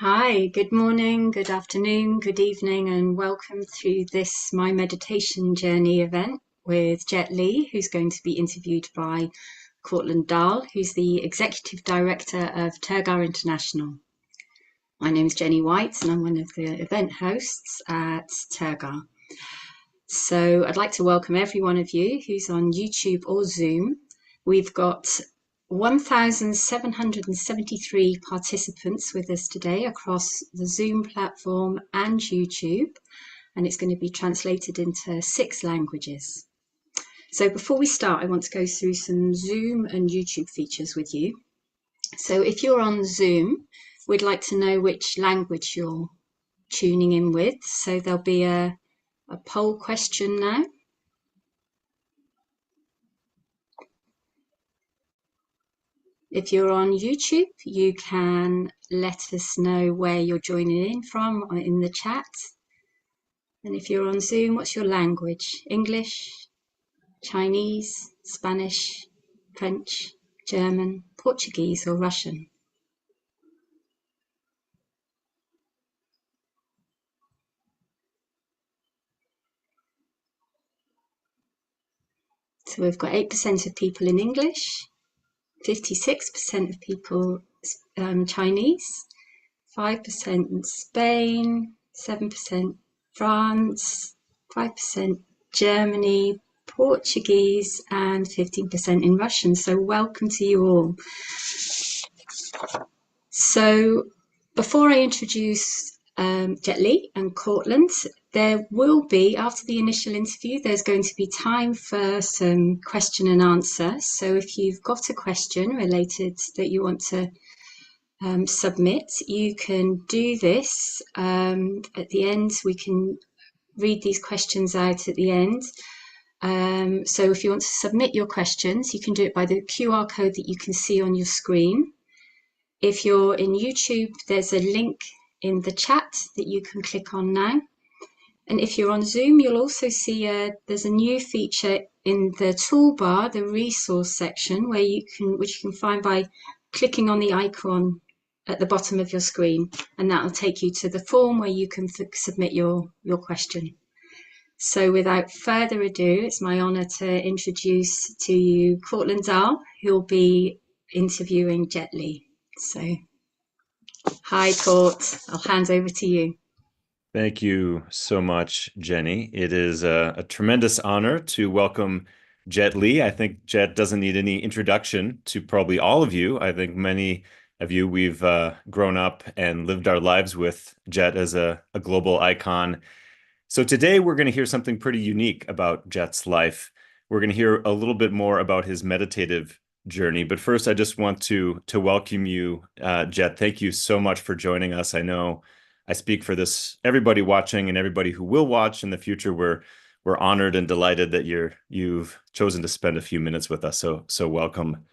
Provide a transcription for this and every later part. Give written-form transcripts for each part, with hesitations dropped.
Hi, good morning, good afternoon, good evening, and welcome to this My Meditation Journey event with Jet Li, who's going to be interviewed by Courtland Dahl, who's the Executive Director of Tergar International. My name is Jenny White, and I'm one of the event hosts at Tergar. So I'd like to welcome every one of you who's on YouTube or Zoom. We've got 1,773 participants with us today across the Zoom platform and YouTube, and it's going to be translated into 6 languages. So before we start, I want to go through some Zoom and YouTube features with you. So if you're on Zoom, we'd like to know which language you're tuning in with. So there'll be a poll question now. If you're on YouTube, you can let us know where you're joining in from in the chat. And if you're on Zoom, what's your language? English, Chinese, Spanish, French, German, Portuguese, or Russian? So we've got 8% of people in English, 56% of people Chinese, 5% in Spain, 7% France, 5% Germany, Portuguese, and 15% in Russian. So welcome to you all. So before I introduce Jet Li and Courtland, there will be, after the initial interview, there's going to be time for some question and answer. So if you've got a question related that you want to submit, you can do this at the end. We can read these questions out at the end. So if you want to submit your questions, you can do it by the QR code that you can see on your screen. If you're in YouTube, there's a link in the chat that you can click on now. And if you're on Zoom, you'll also see there's a new feature in the toolbar, the resource section, which you can find by clicking on the icon at the bottom of your screen, and that'll take you to the form where you can submit your question. So without further ado, it's my honor to introduce to you Courtland Dahl, who'll be interviewing Jet Li. So, hi, Court. I'll hand over to you. Thank you so much, Jenny. It is a tremendous honor to welcome Jet Li. I think Jet doesn't need any introduction to probably all of you. I think many of you, we've grown up and lived our lives with Jet as a global icon. So today we're going to hear something pretty unique about Jet's life. We're going to hear a little bit more about his meditative journey. But first, I just want to welcome you, Jet. Thank you so much for joining us. I know I speak for everybody watching and everybody who will watch in the future. We're honored and delighted that you've chosen to spend a few minutes with us. So welcome.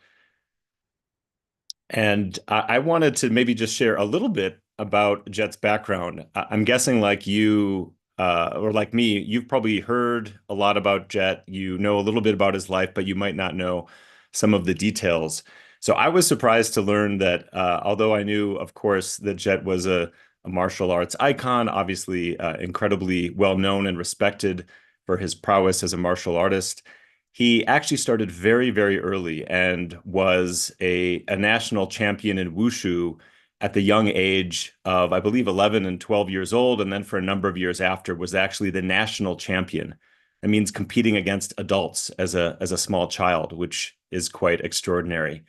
And I wanted to maybe just share a little bit about Jet's background. I'm guessing like you or like me, you've probably heard a lot about Jet. You know a little bit about his life, but you might not know some of the details. So I was surprised to learn that although I knew, of course, that Jet was a martial arts icon, obviously incredibly well known and respected for his prowess as a martial artist. He actually started very, very early and was a national champion in wushu at the young age of, I believe, 11 and 12 years old. And then for a number of years after was actually the national champion. That means competing against adults as a small child, which is quite extraordinary.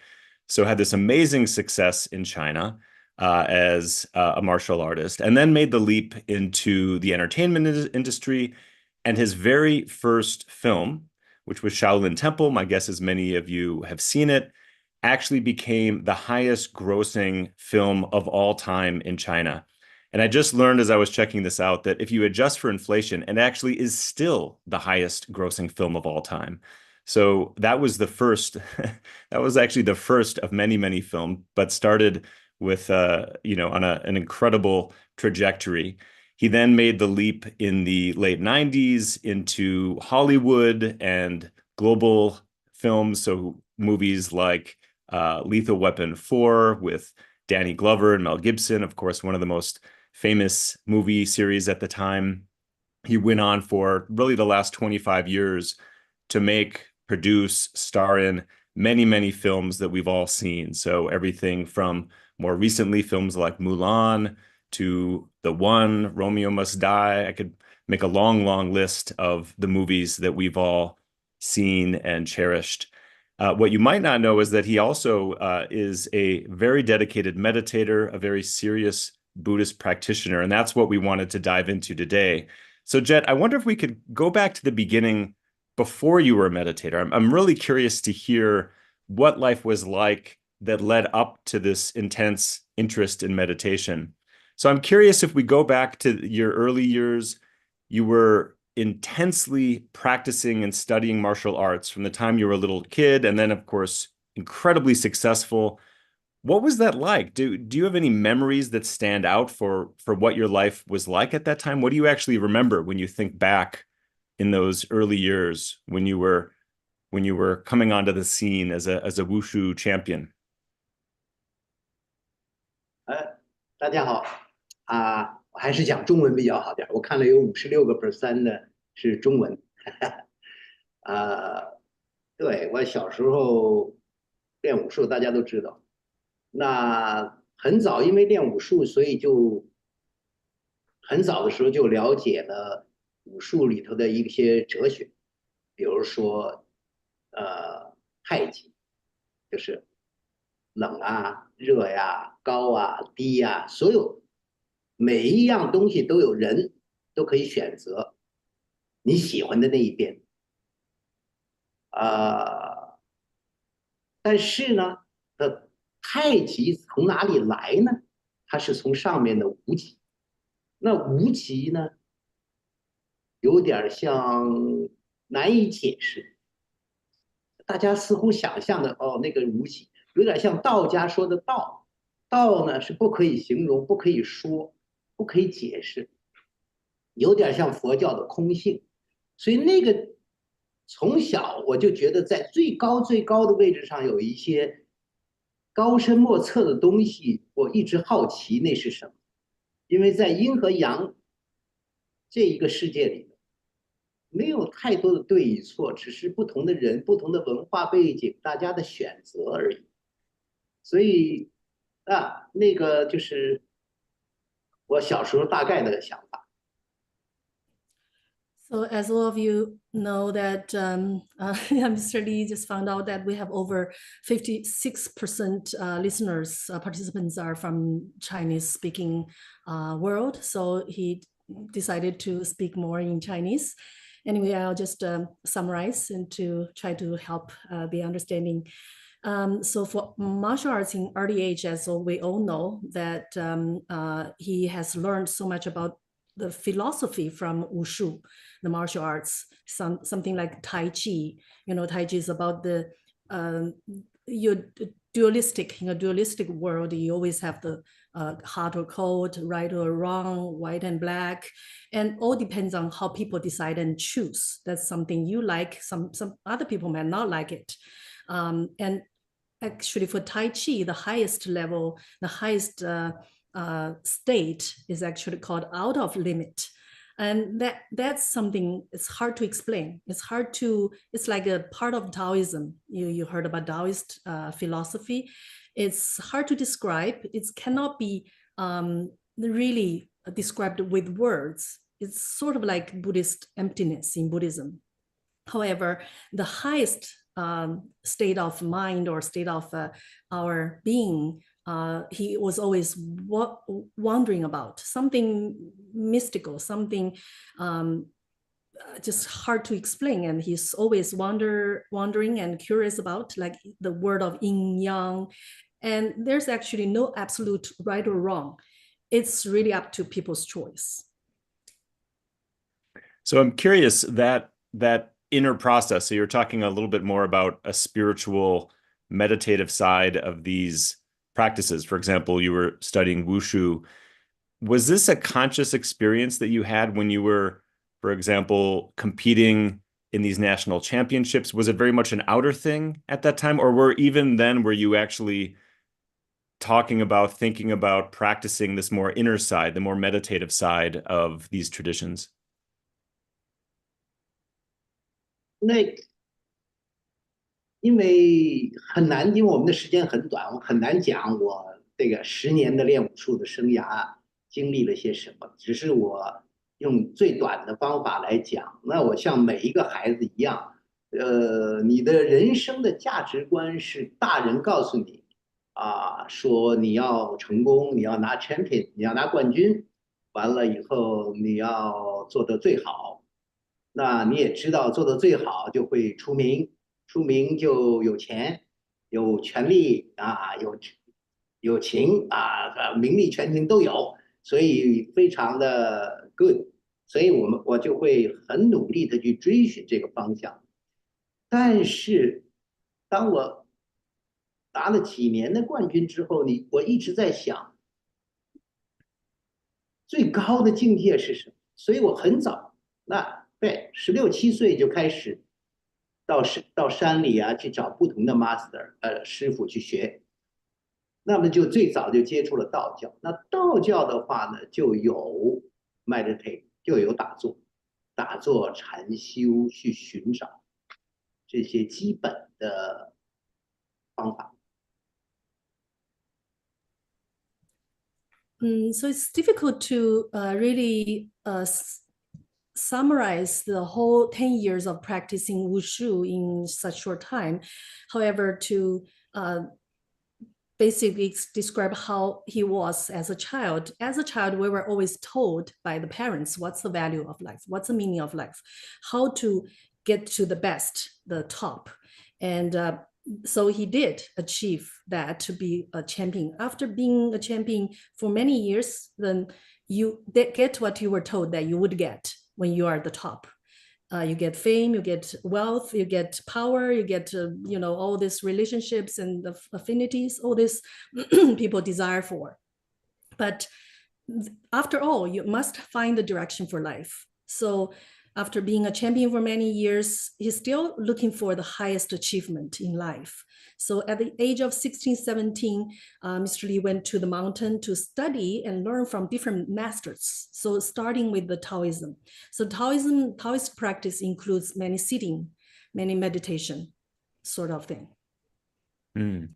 So had this amazing success in China as a martial artist, and then made the leap into the entertainment industry. And his very first film, which was Shaolin Temple, my guess is many of you have seen it, actually became the highest grossing film of all time in China. And I just learned as I was checking this out that if you adjust for inflation, it actually is still the highest grossing film of all time. So that was the first, that was actually the first of many, many films, but started with, on an incredible trajectory. He then made the leap in the late 90s into Hollywood and global films. So movies like Lethal Weapon 4 with Danny Glover and Mel Gibson, of course, one of the most famous movie series at the time. He went on for really the last 25 years to make, produce, star in many, many films that we've all seen. So everything from more recently films like Mulan to The One, Romeo Must Die. I could make a long, long list of the movies that we've all seen and cherished. What you might not know is that he also is a very dedicated meditator, a very serious Buddhist practitioner, and that's what we wanted to dive into today. So, Jet, I wonder if we could go back to the beginning before you were a meditator. I'm really curious to hear what life was like that led up to this intense interest in meditation. So I'm curious if we go back to your early years, you were intensely practicing and studying martial arts from the time you were a little kid, and then, of course, incredibly successful. What was that like? Do you have any memories that stand out for what your life was like at that time? What do you actually remember when you think back in those early years when you were coming onto the scene as a wushu champion? 大家好我还是讲中文比较好点。我看了有56%的是中文。啊，对，我小时候练武术，大家都知道。那很早，因为练武术，所以就很早的时候就了解了武术里头的一些哲学，比如说太极，就是冷啊、热呀、高啊、低呀，所有每一样东西都有人都可以选择你喜欢的那一边但是呢，太极从哪里来呢？它是从上面的无极。那无极呢，有点像难以解释。大家似乎想象的那个无极，有点像道家说的道。道呢是不可以形容、不可以说、不可以解释，有点像佛教的空性。所以那个从小我就觉得在最高最高的位置上有一些高深莫测的东西，我一直好奇那是什么。因为在阴和阳这一个世界里，没有太多的对与错，只是不同的人、不同的文化背景，大家的选择而已。所以那个就是我小时候大概的想法。So as all of you know that Mr. Lee just found out that we have over 56% listeners, participants are from Chinese speaking world. So he decided to speak more in Chinese. Anyway, I'll just summarize and to try to help the understanding. So for martial arts in early age, as we all know, that he has learned so much about the philosophy from wushu, the martial arts, something like Tai Chi. You know, Tai Chi is about the dualistic, in a dualistic world, you always have the hot or cold, right or wrong, white and black, and all depends on how people decide and choose. That's something you like, some other people might not like it. And actually for Tai Chi, the highest level, the highest state is actually called out of limit. And that's something, it's hard to explain. It's like a part of Taoism. You heard about Taoist philosophy. It's hard to describe. It cannot be really described with words. It's sort of like Buddhist emptiness in Buddhism. However, the highest state of mind or state of our being, he was always wondering about something mystical, something just hard to explain. And he's always wondering and curious about, like, the word of yin yang. And there's actually no absolute right or wrong. It's really up to people's choice. So I'm curious that inner process. So you're talking a little bit more about a spiritual, meditative side of these practices. For example, you were studying wushu. Was this a conscious experience that you had when you were, for example, competing in these national championships? Was it very much an outer thing at that time? Or were you actually talking about, thinking about, practicing this more inner side, the more meditative side of these traditions? 那因为很难，因为我们的时间很短，我很难讲我这个10年的练武术的生涯经历了些什么。只是我用最短的方法来讲。那我像每一个孩子一样，你的人生的价值观是大人告诉你啊，说你要成功，你要拿 champion，你要拿冠军，完了以后你要做得最好。那你也知道，做得最好就会出名，出名就有钱、有权利啊，有情啊，名利权情都有，所以非常的 good。所以我就会很努力的去追寻这个方向。但是当我拿了几年的冠军之后，我一直在想，最高的境界是什么？所以我很早，对16、17岁就开始到山里啊去找不同的 master 师傅去学。那么就最早就接触了道教。那道教的话呢，就有 meditate， 就有打坐、禅修，去寻找这些基本的方法。So it's difficult to really summarize the whole 10 years of practicing wushu in such short time. However, to basically describe how he was as a child. As a child, we were always told by the parents what's the value of life, what's the meaning of life, how to get to the best, the top. And so he did achieve that, to be a champion. After being a champion for many years, then you get what you were told that you would get when you are at the top. You get fame, you get wealth, you get power, you get all these relationships and affinities, all this people desire for. But after all, you must find the direction for life. So after being a champion for many years, he's still looking for the highest achievement in life. So at the age of 16, 17, Mr. Li went to the mountain to study and learn from different masters. So starting with the Taoism. So Taoist practice includes many sitting, many meditation, sort of thing. Mm.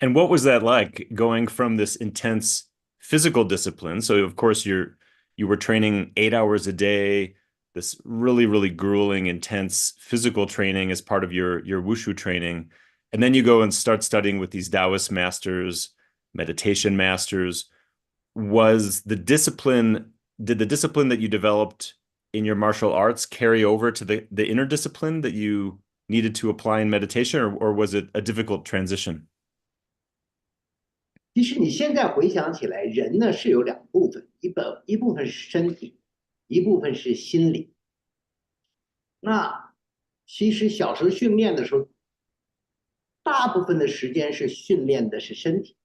And what was that like, going from this intense physical discipline? So of course you were training 8 hours a day, this really, really grueling, intense physical training as part of your wushu training. And then you go and start studying with these Taoist masters, meditation masters. Did the discipline that you developed in your martial arts carry over to the inner discipline that you needed to apply in meditation, or was it a difficult transition? 其实你现在回想起来，人呢是有2部分，一部分是身体，一部分是心理。那其实小时候训练的时候，大部分的时间是训练的是身体，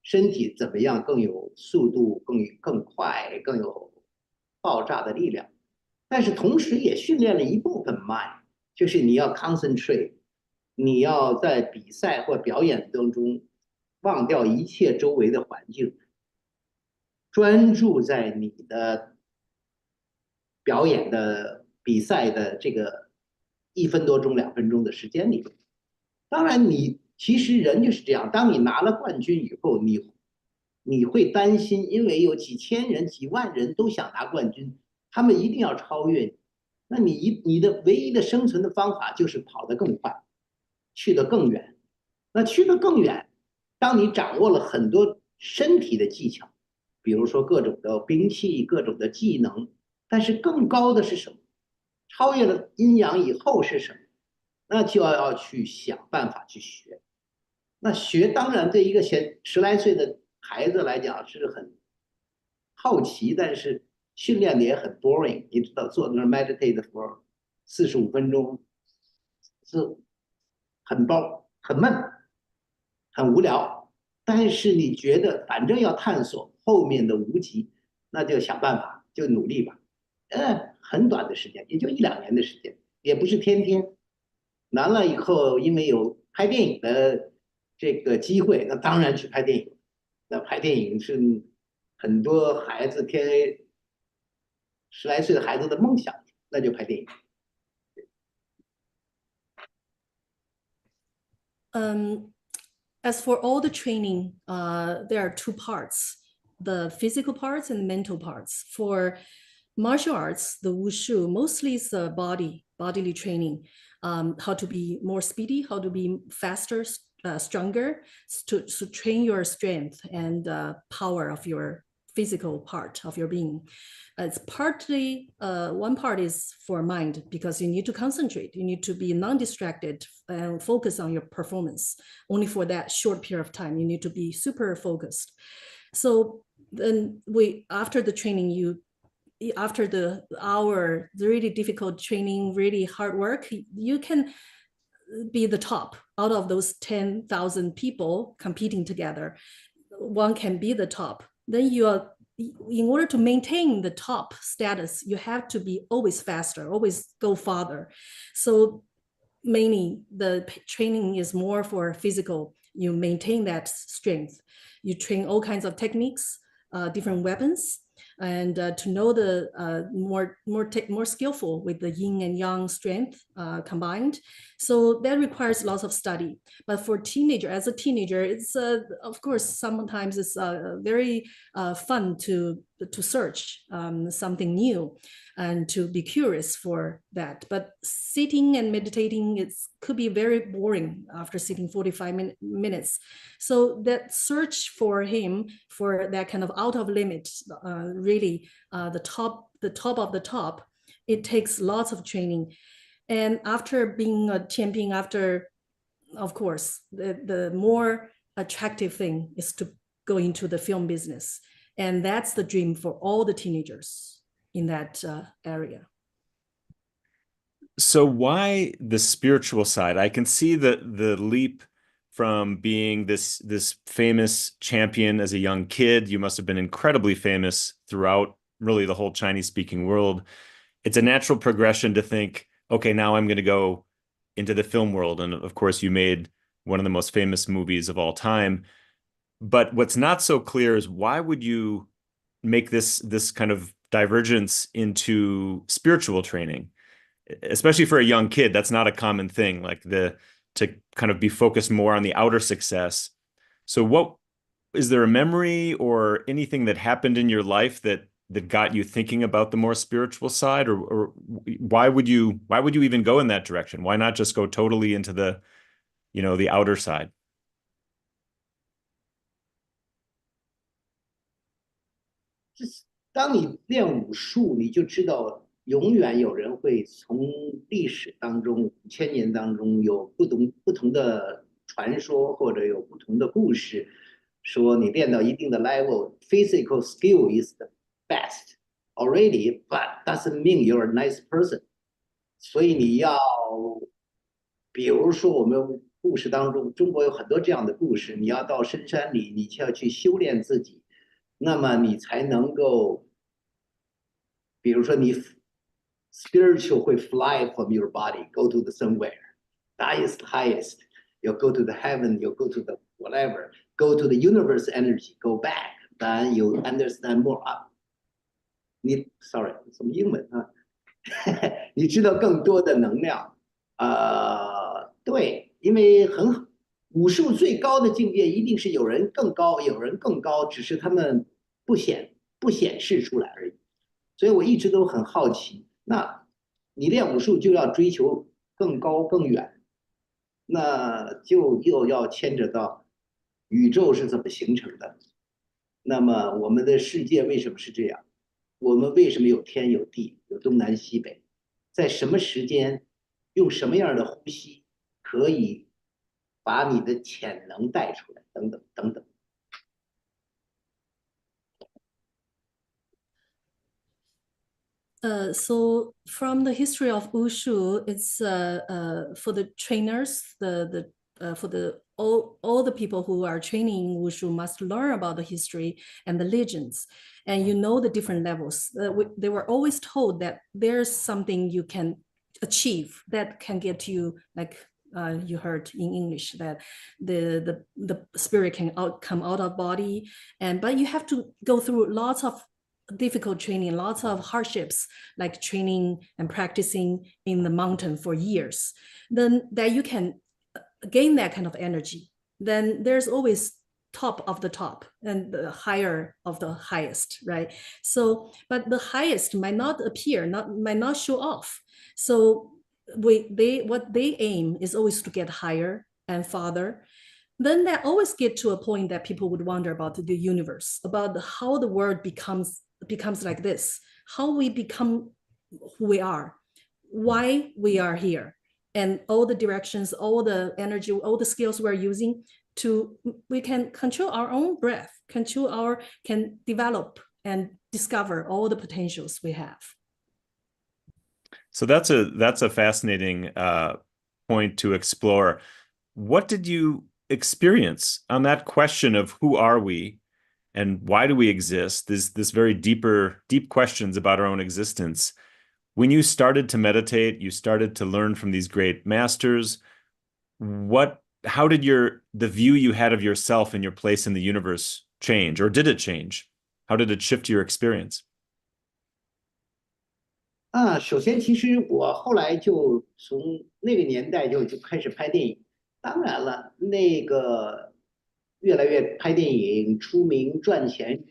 身体怎么样更有速度、更快、更有爆炸的力量。但是同时也训练了一部分 mind， 就是你要 concentrate， 你要在比赛或表演当中忘掉一切周围的环境，专注在你的表演的比赛的这个1分多钟、2分钟的时间里面。当然其实人就是这样，当你拿了冠军以后，你会担心，因为有几千人、几万人都想拿冠军，他们一定要超越你。那你的唯一的生存的方法就是跑得更快，去得更远。那去得更远，当你掌握了很多身体的技巧，比如说各种的兵器、各种的技能，但是更高的是什么？超越了阴阳以后是什么？那就要去想办法去学。那学当然对一个10来岁的孩子来讲是很好奇，但是训练的也很 boring。你知道坐那 meditate for 45分钟是很闷、很无聊。但是你觉得反正要探索后面的无极，那就想办法，就努力吧。很短的时间，也就1、2年的时间，也不是天天。难了以后，因为有拍电影的这个机会，那当然去拍电影。那拍电影是很多孩子10来岁的孩子的梦想，那就拍电影。As for all the training, there are two parts, the physical parts and the mental parts. For martial arts, the wushu, mostly is bodily training, how to be more speedy, how to be faster, stronger, to train your strength and power of your physical part of your being. It's partly, one part is for mind, because you need to concentrate, you need to be non-distracted and focus on your performance. Only for that short period of time, you need to be super focused. So then after the training, after the hour, really difficult training, really hard work, you can be the top out of those 10,000 people competing together. One can be the top. Then in order to maintain the top status, you have to be always faster, always go farther. So mainly the training is more for physical. You maintain that strength. You train all kinds of techniques, different weapons, and to know the more skillful with the yin and yang strength combined. So that requires lots of study. But for as a teenager, it's of course sometimes it's very fun to search something new and to be curious for that. But sitting and meditating, could be very boring after sitting 45 minutes. So that search for him for that kind of out of limit, really the top of the top, it takes lots of training. And after being a champion, of course, the more attractive thing is to go into the film business. And that's the dream for all the teenagers in that area. So why the spiritual side? I can see the leap from being this famous champion as a young kid. You must have been incredibly famous throughout really the whole Chinese speaking world. It's a natural progression to think, okay, now I'm going to go into the film world. And of course, you made one of the most famous movies of all time. But what's not so clear is why would you make this kind of divergence into spiritual training? Especially for a young kid, that's not a common thing, like to kind of be focused more on the outer success. So what is there a memory or anything that happened in your life that got you thinking about the more spiritual side, or why would you even go in that direction? Why not just go totally into the outer side?当你练武术，你就知道永远有人会从历史当中5000年当中有不同的传说，或者有不同的故事，说你练到一定的 level，physical skill is the best already，but doesn't mean you're a nice person。所以你要，比如说我们故事当中，中国有很多这样的故事，你要到深山里，你就要去修炼自己。那么你才能够，比如说你 spiritual 会 fly from your body, go to the somewhere, that is the highest. You'll go to the heaven, you'll go to the whatever, go to the universe energy, go back, then you understand more up. sorry 什么英文啊？你知道更多的能量，对，因为武术最高的境界一定是有人更高，有人更高，只是他们不显示出来而已。所以我一直都很好奇，那你练武术就要追求更高更远，那就又要牵扯到宇宙是怎么形成的，那么我们的世界为什么是这样，我们为什么有天有地有东南西北，在什么时间用什么样的呼吸可以把你的潜能带出来，等等等等。So from the history of Wushu, it's for the trainers, for all the people who are training Wushu must learn about the history and the legends, and the different levels. They were always told that there's something you can achieve that can get you like you heard in English that the spirit can come out of body, but you have to go through lots of difficult training, lots of hardships, like training and practicing in the mountain for years. Then that you can gain that kind of energy. Then there's always top of the top and the higher of the highest, right? So, but the highest might not appear, might not show off. So what they aim is always to get higher and farther. Then that always get to a point that people would wonder about the universe, about how the world becomes like this, how we become who we are, why we are here, and all the directions, all the energy, all the skills we're using we can control our own breath, can develop and discover all the potentials we have. So that's a fascinating point to explore. What did you experience on that question of who are we and why do we exist? This very deep questions about our own existence. When you started to meditate, you started to learn from these great masters. How did the view you had of yourself and your place in the universe change, or did it change? How did it shift your experience? 首先，其实我后来就从那个年代就开始拍电影。当然了，那个越来越拍电影出名赚钱，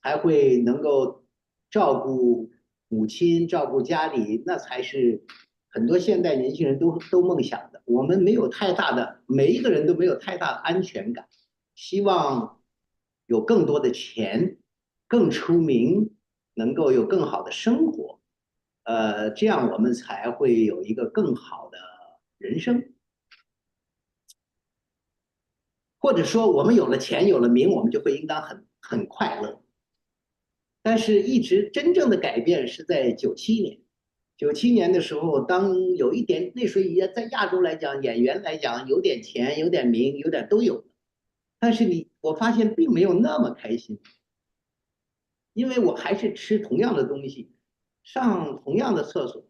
还会能够照顾母亲、照顾家里，那才是很多现代年轻人都梦想的。我们没有太大的，每一个人都没有太大的安全感，希望有更多的钱，更出名，能够有更好的生活，这样我们才会有一个更好的人生。或者说，我们有了钱，有了名，我们就会应当很快乐。但是，一直真正的改变是在97年。97年的时候，当有一点，那时候也在亚洲来讲，演员来讲，有点钱，有点名，有点都有。但是我发现并没有那么开心，因为我还是吃同样的东西，上同样的厕所，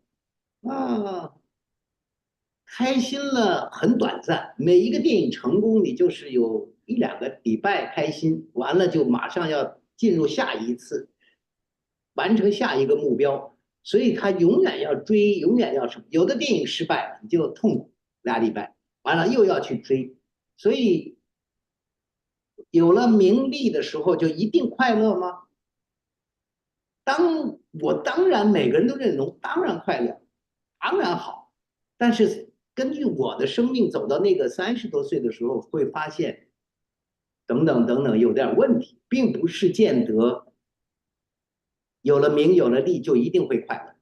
开心了很短暂。每一个电影成功，你就是有1-2个礼拜开心，完了就马上要进入下一次，完成下一个目标。所以他永远要追，永远要什么？有的电影失败了，你就痛苦2礼拜，完了又要去追。所以有了名利的时候，就一定快乐吗？当然每个人都认同，当然快乐，当然好。但是根据我的生命走到那个30多岁的时候，会发现等等有点问题，并不是见得有了名有了利就一定会快乐。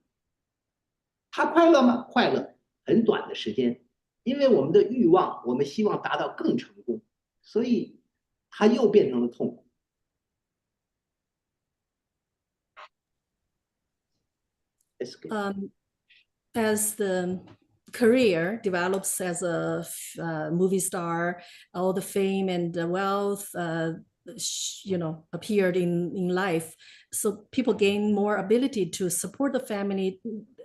他快乐吗？快乐，很短的时间，因为我们的欲望，我们希望达到更成功，所以他又变成了痛苦。As the career develops as a movie star, all the fame and the wealth, appeared in life. So people gain more ability to support the family.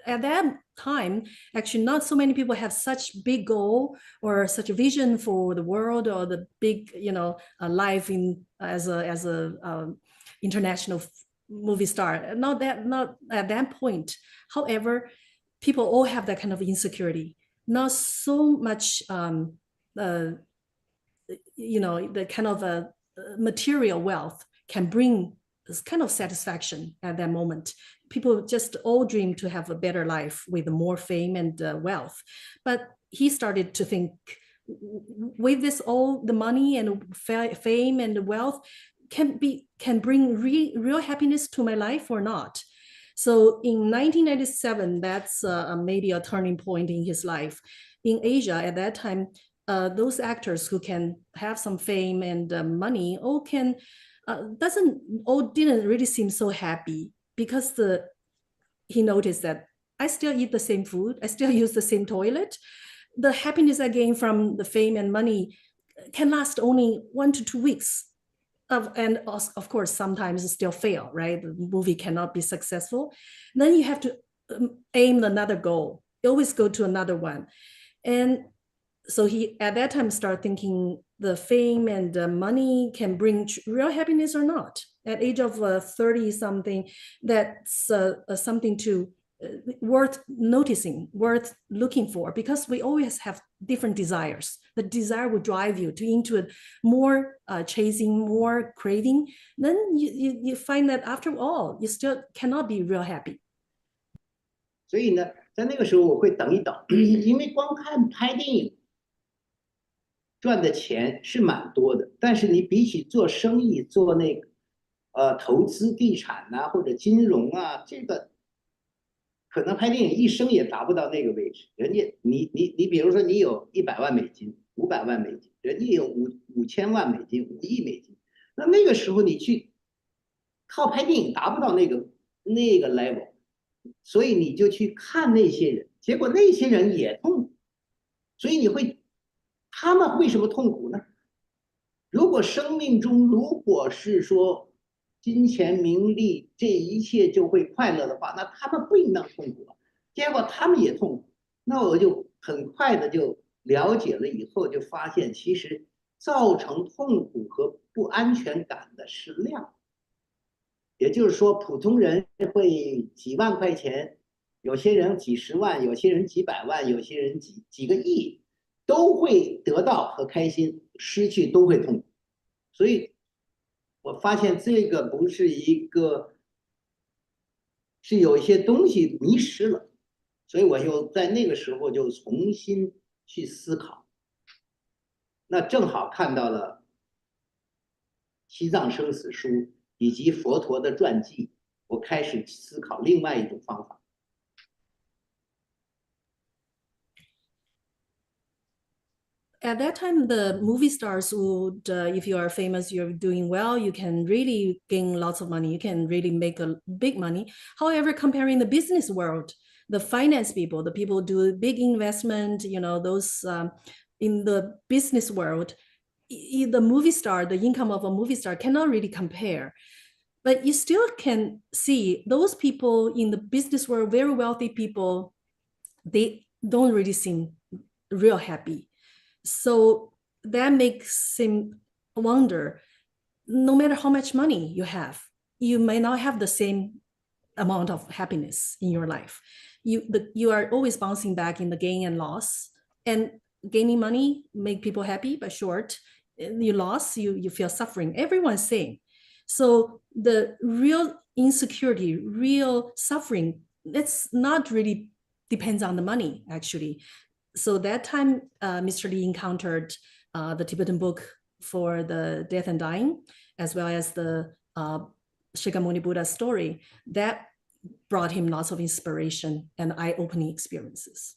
At that time, actually, not so many people have such big goal or such a vision for the world or the big, life as a international movie star. Not at that point. However, people all have that kind of insecurity. Not so much, the kind of material wealth can bring this kind of satisfaction at that moment. People just all dream to have a better life with more fame and wealth. But he started to think, with this all the money and fame and wealth can bring real happiness to my life or not? So in 1997, that's maybe a turning point in his life. In Asia at that time, those actors who can have some fame and money didn't really seem so happy, because he noticed that I still eat the same food, I still use the same toilet. The happiness I gain from the fame and money can last only 1 to 2 weeks. And of course, sometimes still fail, right? The movie cannot be successful. Then you have to aim another goal. You always go to another one. And so he at that time started thinking the fame and the money can bring real happiness or not. At age of 30 something, that's something to worth noticing, worth looking for, because we always have different desires. The desire will drive you into a more chasing, more craving. Then you find that after all, you still cannot be real happy. 所以呢，在那个时候我会等一等，因为光看拍电影赚的钱是蛮多的，但是你比起做生意、做那个投资地产呐、或者金融啊，这个可能拍电影一生也达不到那个位置。人家你比如说你有100万美金、500万美金，人家有5000万美金、5亿美金，那个时候你去靠拍电影达不到那个 level。所以你就去看那些人，结果那些人也痛苦，所以他们为什么痛苦呢？如果生命中如果是说金钱名利这一切就会快乐的话，那他们不应当痛苦了。结果他们也痛苦，那我就很快的就了解了以后，就发现其实造成痛苦和不安全感的是量。也就是说，普通人会几万块钱，有些人几十万，有些人几百万，有些人几个亿，都会得到和开心，失去都会痛苦。所以我发现这个不是一个，是有一些东西迷失了，所以我就在那个时候就重新去思考。那正好看到了西藏生死书以及佛陀的传记，我开始思考另外一种方法。At that time, the movie stars would, if you are famous, you're doing well, you can really gain lots of money, you can really make a big money. However, comparing the business world, the finance people, the people who do big investment, those in the business world, the movie star, the income of a movie star cannot really compare. But you still can see those people in the business world, very wealthy people, they don't really seem real happy. So that makes him wonder, no matter how much money you have, you may not have the same amount of happiness in your life. You are always bouncing back in the gain and loss. And gaining money make people happy, but short. You lost, you feel suffering. Everyone's saying. So the real insecurity, real suffering, that's not really depends on the money, actually. So that time, Mr. Lee encountered the Tibetan book for the death and dying, as well as the Shakyamuni Buddha story. That brought him lots of inspiration and eye-opening experiences.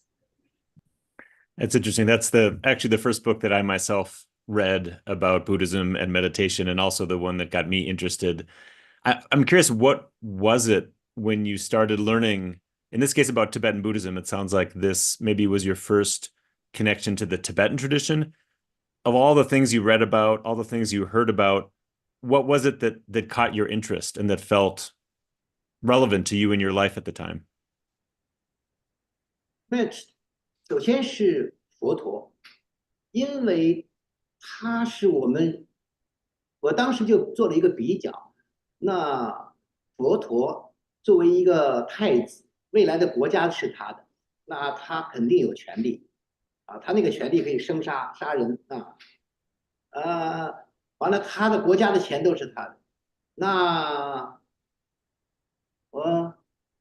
It's interesting. That's actually the first book that I myself read about Buddhism and meditation, and also the one that got me interested. I'm curious, what was it when you started learning, in this case about Tibetan Buddhism? It sounds like this maybe was your first connection to the Tibetan tradition. Of all the things you read about, all the things you heard about, what was it that caught your interest and that felt relevant to you in your life at the time? 那首先是佛陀，因为他是我当时就做了一个比较。那佛陀作为一个太子，未来的国家是他的，那他肯定有权利啊，他那个权利可以生杀人啊，完了他的国家的钱都是他的，那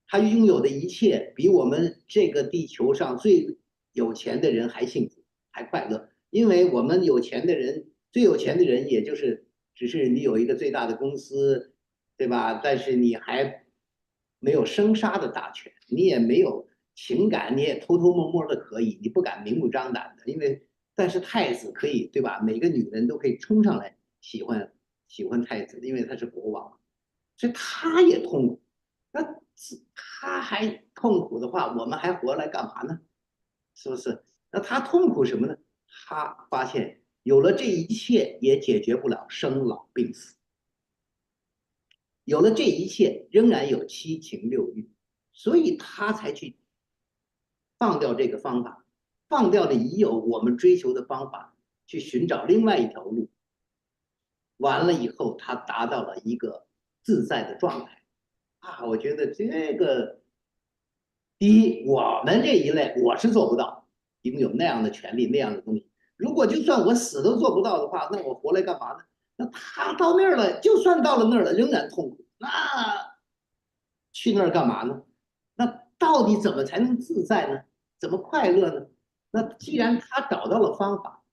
他拥有的一切比我们这个地球上最有钱的人还幸福还快乐，因为我们有钱的人，最有钱的人也就是只是你有一个最大的公司，对吧？但是你还没有生杀的大权，你也没有情感，你也偷偷摸摸的可以，你不敢明目张胆的，但是太子可以，对吧？每个女人都可以冲上来喜欢太子，因为他是国王，所以他也痛苦。那他还痛苦的话，我们还活来干嘛呢？是不是？那他痛苦什么呢？他发现有了这一切也解决不了生老病死，有了这一切仍然有七情六欲，所以他才去放掉这个方法，放掉了已有我们追求的方法，去寻找另外一条路。完了以后，他达到了一个自在的状态啊！我觉得这个，第一，我们这一类我是做不到，拥有那样的权利那样的东西。如果就算我死都做不到的话，那我活来干嘛呢？那他到那儿了，就算到了那儿了，仍然痛苦，那去那儿干嘛呢？那到底怎么才能自在呢？怎么快乐呢？那既然他找到了方法，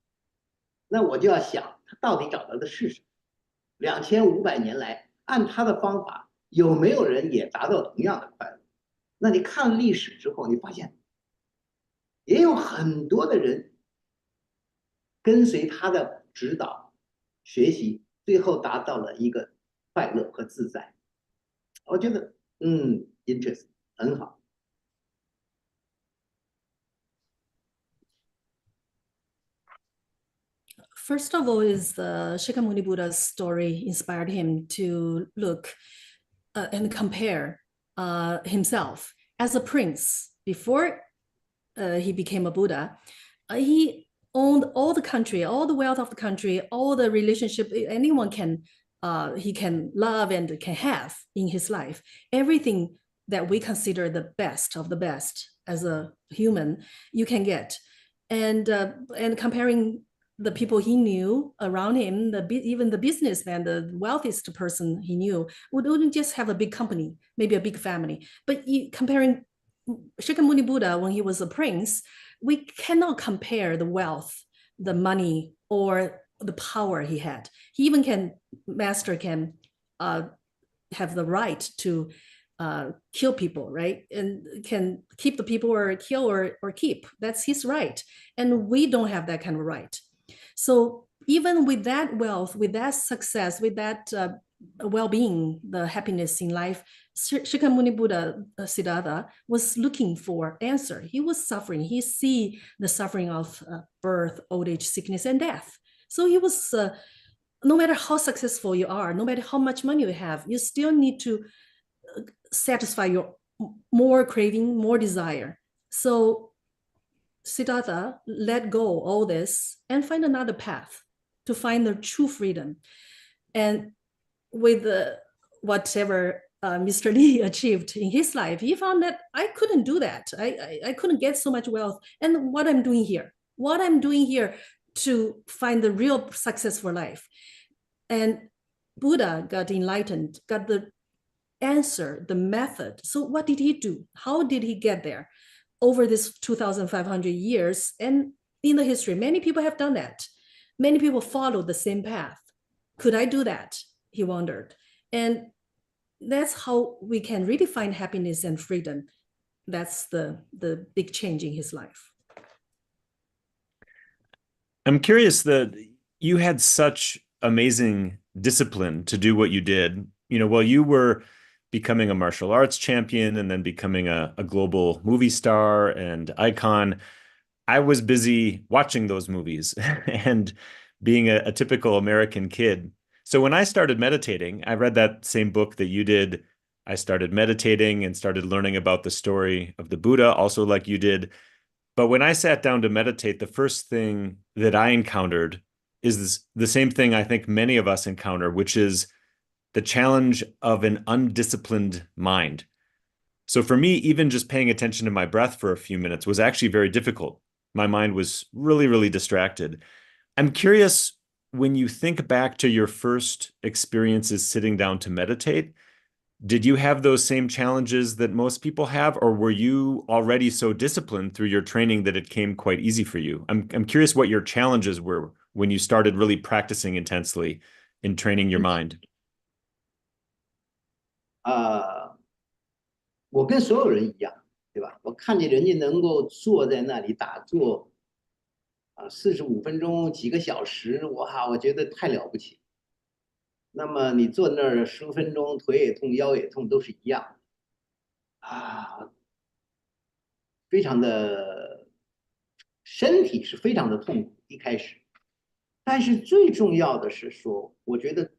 那我就要想他到底找到的是什么？2500年来，按他的方法，有没有人也达到同样的快乐？那你看历史之后，你发现也有很多的人跟随他的指导学习，最后达到了一个快乐和自在。我觉得，interest 很好。First of all, is the Shakyamuni Buddha's story inspired him to look and compare himself as a prince before he became a Buddha. He owned all the country, all the wealth of the country, all the relationship anyone can he can love and can have in his life. Everything that we consider the best of the best as a human, you can get, and comparing the people he knew around him, even the businessman, the wealthiest person he knew, wouldn't just have a big company, maybe a big family. But comparing Shakyamuni Buddha when he was a prince, we cannot compare the wealth, the money, or the power he had. He even can have the right to kill people, right? And can keep the people or kill or keep. That's his right. And we don't have that kind of right. So even with that wealth, with that success, with that well-being, the happiness in life, Shakyamuni Buddha Siddhartha was looking for answer. He was suffering. He see the suffering of birth, old age, sickness, and death. So he was, no matter how successful you are, no matter how much money you have, you still need to satisfy your more craving, more desire. So Siddhartha let go all this and find another path to find the true freedom. And with whatever Mr. Lee achieved in his life, he found that I couldn't do that. I couldn't get so much wealth. And what I'm doing here to find the real successful life. And Buddha got enlightened, got the answer, the method. So what did he do? How did he get there? Over this 2,500 years, and in the history, many people have done that. Many people follow the same path. Could I do that? He wondered. And that's how we can really find happiness and freedom. That's the big change in his life. I'm curious that you had such amazing discipline to do what you did. While you were becoming a martial arts champion and then becoming a global movie star and icon, I was busy watching those movies and being a typical American kid. So when I started meditating, I read that same book that you did. I started meditating and started learning about the story of the Buddha, also like you did. But when I sat down to meditate, the first thing that I encountered is the same thing I think many of us encounter, which is the challenge of an undisciplined mind. So for me, even just paying attention to my breath for a few minutes was actually very difficult. My mind was really, really distracted. I'm curious, when you think back to your first experiences sitting down to meditate, did you have those same challenges that most people have, or were you already so disciplined through your training that it came quite easy for you? I'm curious what your challenges were when you started really practicing intensely in training your mind. 我跟所有人一样，对吧？我看见人家能够坐在那里打坐，45分钟、几个小时，哇，我觉得太了不起。那么你坐那儿10分钟，腿也痛，腰也痛，都是一样啊，非常的，身体是非常的痛苦一开始。但是最重要的是说，我觉得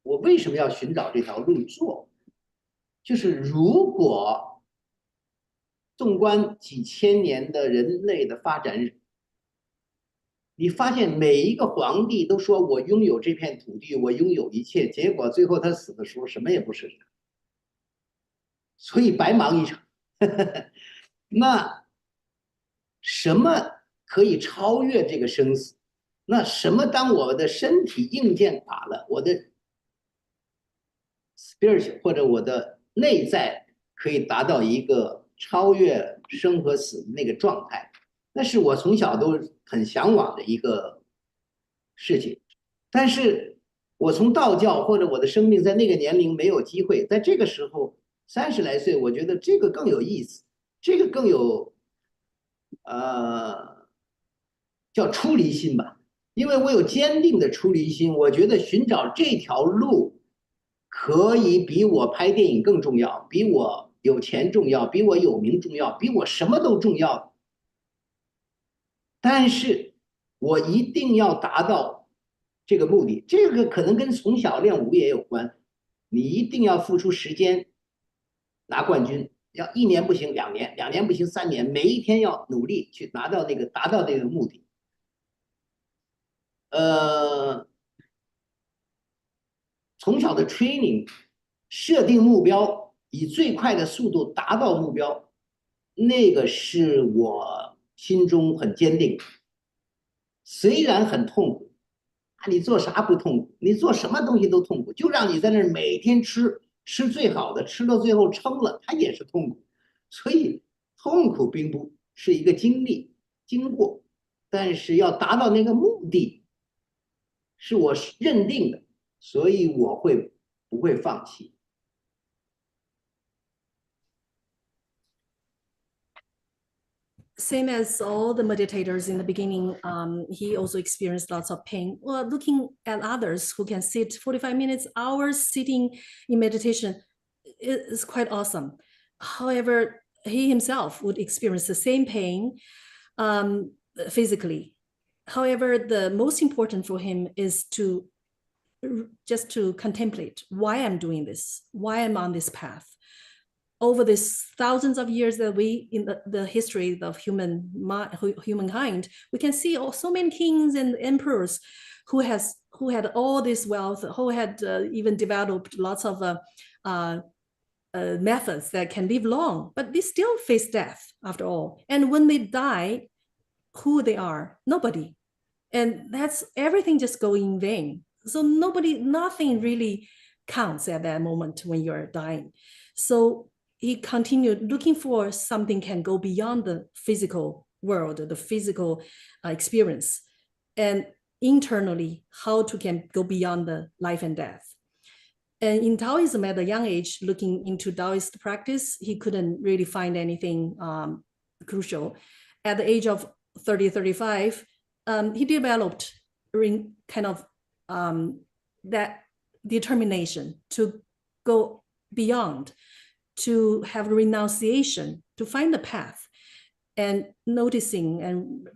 我为什么要寻找这条路做？就是如果纵观几千年的人类的发展史，你发现每一个皇帝都说我拥有这片土地，我拥有一切，结果最后他死的时候什么也不是，所以白忙一场。那什么可以超越这个生死？那什么当我的身体硬件垮了，我的 spirit 或者我的内在可以达到一个超越生和死的那个状态，那是我从小都很向往的一个事情。但是我从道教或者我的生命在那个年龄没有机会，在这个时候30来岁，我觉得这个更有意思，这个更有叫出离心吧。因为我有坚定的出离心，我觉得寻找这条路可以比我拍电影更重要，比我有钱重要，比我有名重要，比我什么都重要。但是我一定要达到这个目的，这个可能跟从小练武也有关。你一定要付出时间拿冠军，要1年不行2年，2年不行3年，每一天要努力去达到这个目的。从小的 training 设定目标，以最快的速度达到目标，那个是我心中很坚定的。虽然很痛苦啊，你做啥不痛苦？你做什么东西都痛苦，就让你在那儿每天吃最好的，吃到最后撑了，它也是痛苦。所以痛苦并不是一个经过，但是要达到那个目的，是我认定的，所以我不会放弃。Same as all the meditators in the beginning, he also experienced lots of pain. Well, looking at others who can sit 45 minutes, hours sitting in meditation is quite awesome. However, he himself would experience the same pain physically. However, the most important for him is just to contemplate why I'm doing this, why I'm on this path. Over these thousands of years that we in the history of humankind, we can see so many kings and emperors who had all this wealth, who had even developed lots of methods that can live long, but they still face death after all. And when they die, who they are? Nobody. And that's everything just going in vain. So nothing really counts at that moment when you're dying. So he continued looking for something can go beyond the physical world, the physical experience, and internally how to can go beyond the life and death. And in Taoism, at a young age, looking into Taoist practice, he couldn't really find anything crucial. At the age of 30, 35, he developed kind of that determination to go beyond, to have renunciation, to find the path, and noticing and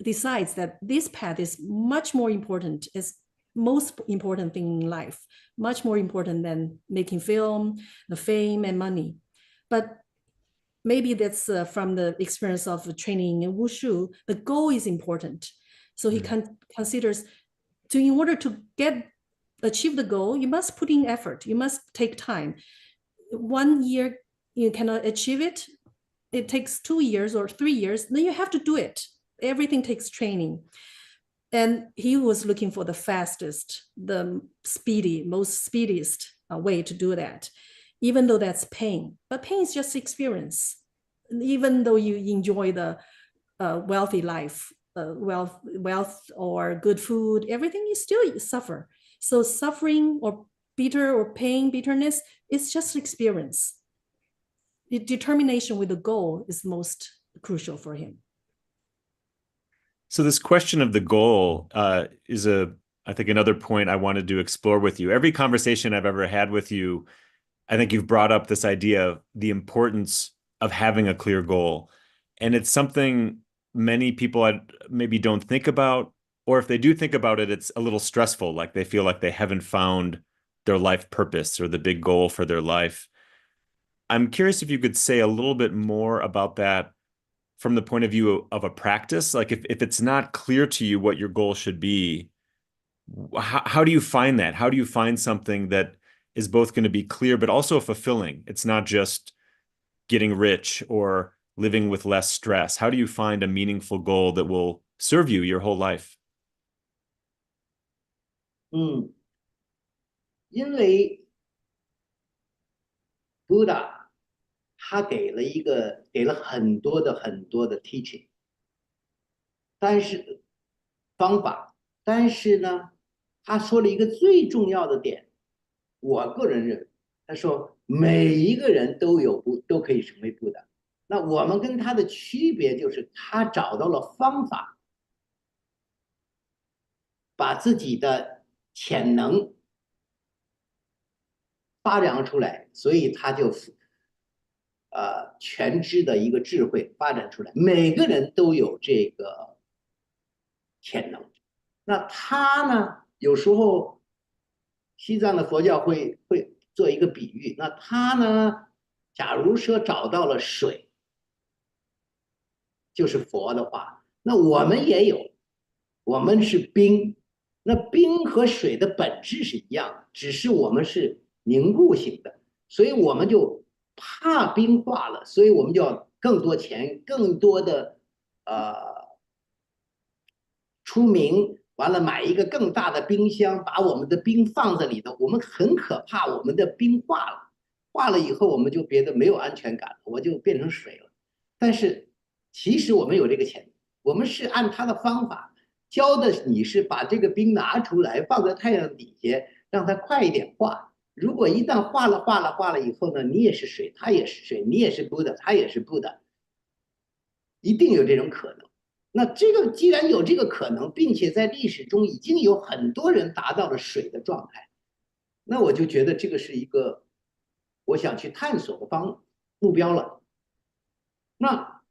decides that this path is much more important, is most important thing in life, much more important than making film, the fame and money. But maybe that's from the experience of training in wushu, the goal is important. So he considers in order to achieve the goal, you must put in effort, you must take time. 1 year you cannot achieve it, it takes 2 years or 3 years, then you have to do it. Everything takes training. And he was looking for the fastest, the most speediest way to do that, even though that's pain. But pain is just experience. Even though you enjoy the wealthy life, wealth or good food, everything, you still suffer. So suffering or bitter or pain, bitterness, it's just experience. The determination with the goal is most crucial for him. So this question of the goal is I think another point I wanted to explore with you. Every conversation I've ever had with you, I think you've brought up this idea of the importance of having a clear goal. And it's something many people maybe don't think about, or if they do think about it, it's a little stressful, like they feel like they haven't found their life purpose or the big goal for their life. I'm curious if you could say a little bit more about that from the point of view of a practice. Like if it's not clear to you what your goal should be, how do you find that? How do you find something that is both going to be clear but also fulfilling? It's not just getting rich or living with less stress. How do you find a meaningful goal that will serve you your whole life? 因为 Buddha 他给了很多的 teaching， 但是方法，但是呢，他说了一个最重要的点，我个人认为，他说每一个人都可以成为 Buddha。那我们跟他的区别就是他找到了方法，把自己的潜能发扬出来，所以他就全知的一个智慧发展出来。每个人都有这个潜能。那他呢，有时候西藏的佛教会做一个比喻，那他呢，假如说找到了水，就是佛的话，那我们也有，我们是冰。那冰和水的本质是一样的，只是我们是凝固型的，所以我们就怕冰化了，所以我们就要更多钱，更多的出名，完了买一个更大的冰箱，把我们的冰放在里头。我们很可怕，我们的冰化了，化了以后我们就觉得没有安全感了，我就变成水了。但是其实我们有这个潜能，我们是按他的方法。教的你是把这个冰拿出来，放在太阳底下，让它快一点化。如果一旦化了以后呢，你也是水，它也是水，你也是Buddha，它也是Buddha，一定有这种可能。那这个既然有这个可能，并且在历史中已经有很多人达到了水的状态，那我就觉得这个是一个我想去探索的目标了。那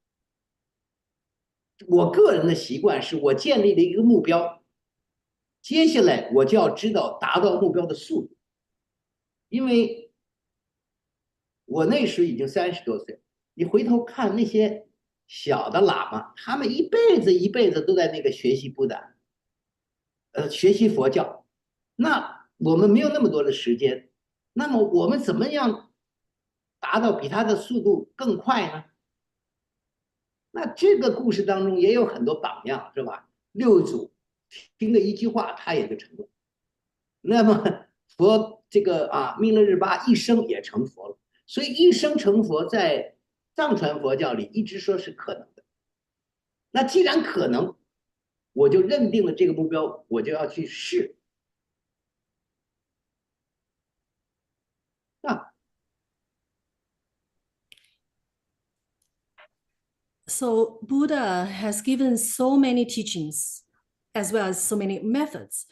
我个人的习惯是我建立了一个目标，接下来我就要知道达到目标的速度，因为我那时已经30多岁，你回头看那些小的喇嘛，他们一辈子都在那个学习Buddha，学习佛教，那我们没有那么多的时间，那么我们怎么样达到比他的速度更快呢？那这个故事当中也有很多榜样，是吧？六祖听了一句话，他也就成功。那么佛这个密勒日巴一生也成佛了，所以一生成佛在藏传佛教里一直说是可能的。那既然可能，我就认定了这个目标，我就要去试。So Buddha has given so many teachings as well as so many methods.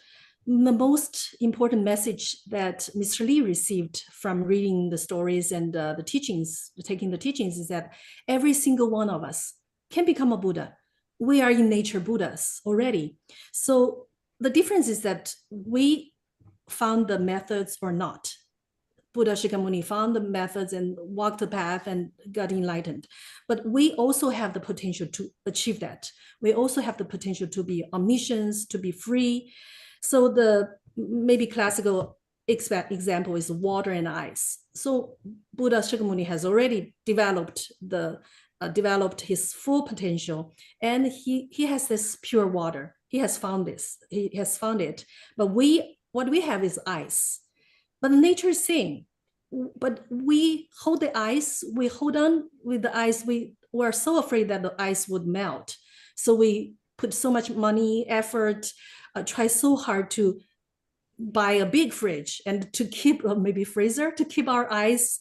The most important message that Mr. Lee received from reading the stories and the teachings, taking the teachings, is that every single one of us can become a Buddha. We are in nature Buddhas already. So the difference is that we found the methods or not. Buddha Shakyamuni found the methods and walked the path and got enlightened. But we also have the potential to achieve that. We also have the potential to be omniscient, to be free. So the maybe classical example is water and ice. So Buddha Shakyamuni has already developed his full potential, and he has this pure water. He has found it. But what we have is ice. But nature is same. But we hold the ice, we hold on with the ice. We were so afraid that the ice would melt. So we put so much money, effort, try so hard to buy a big fridge and to keep maybe freezer to keep our ice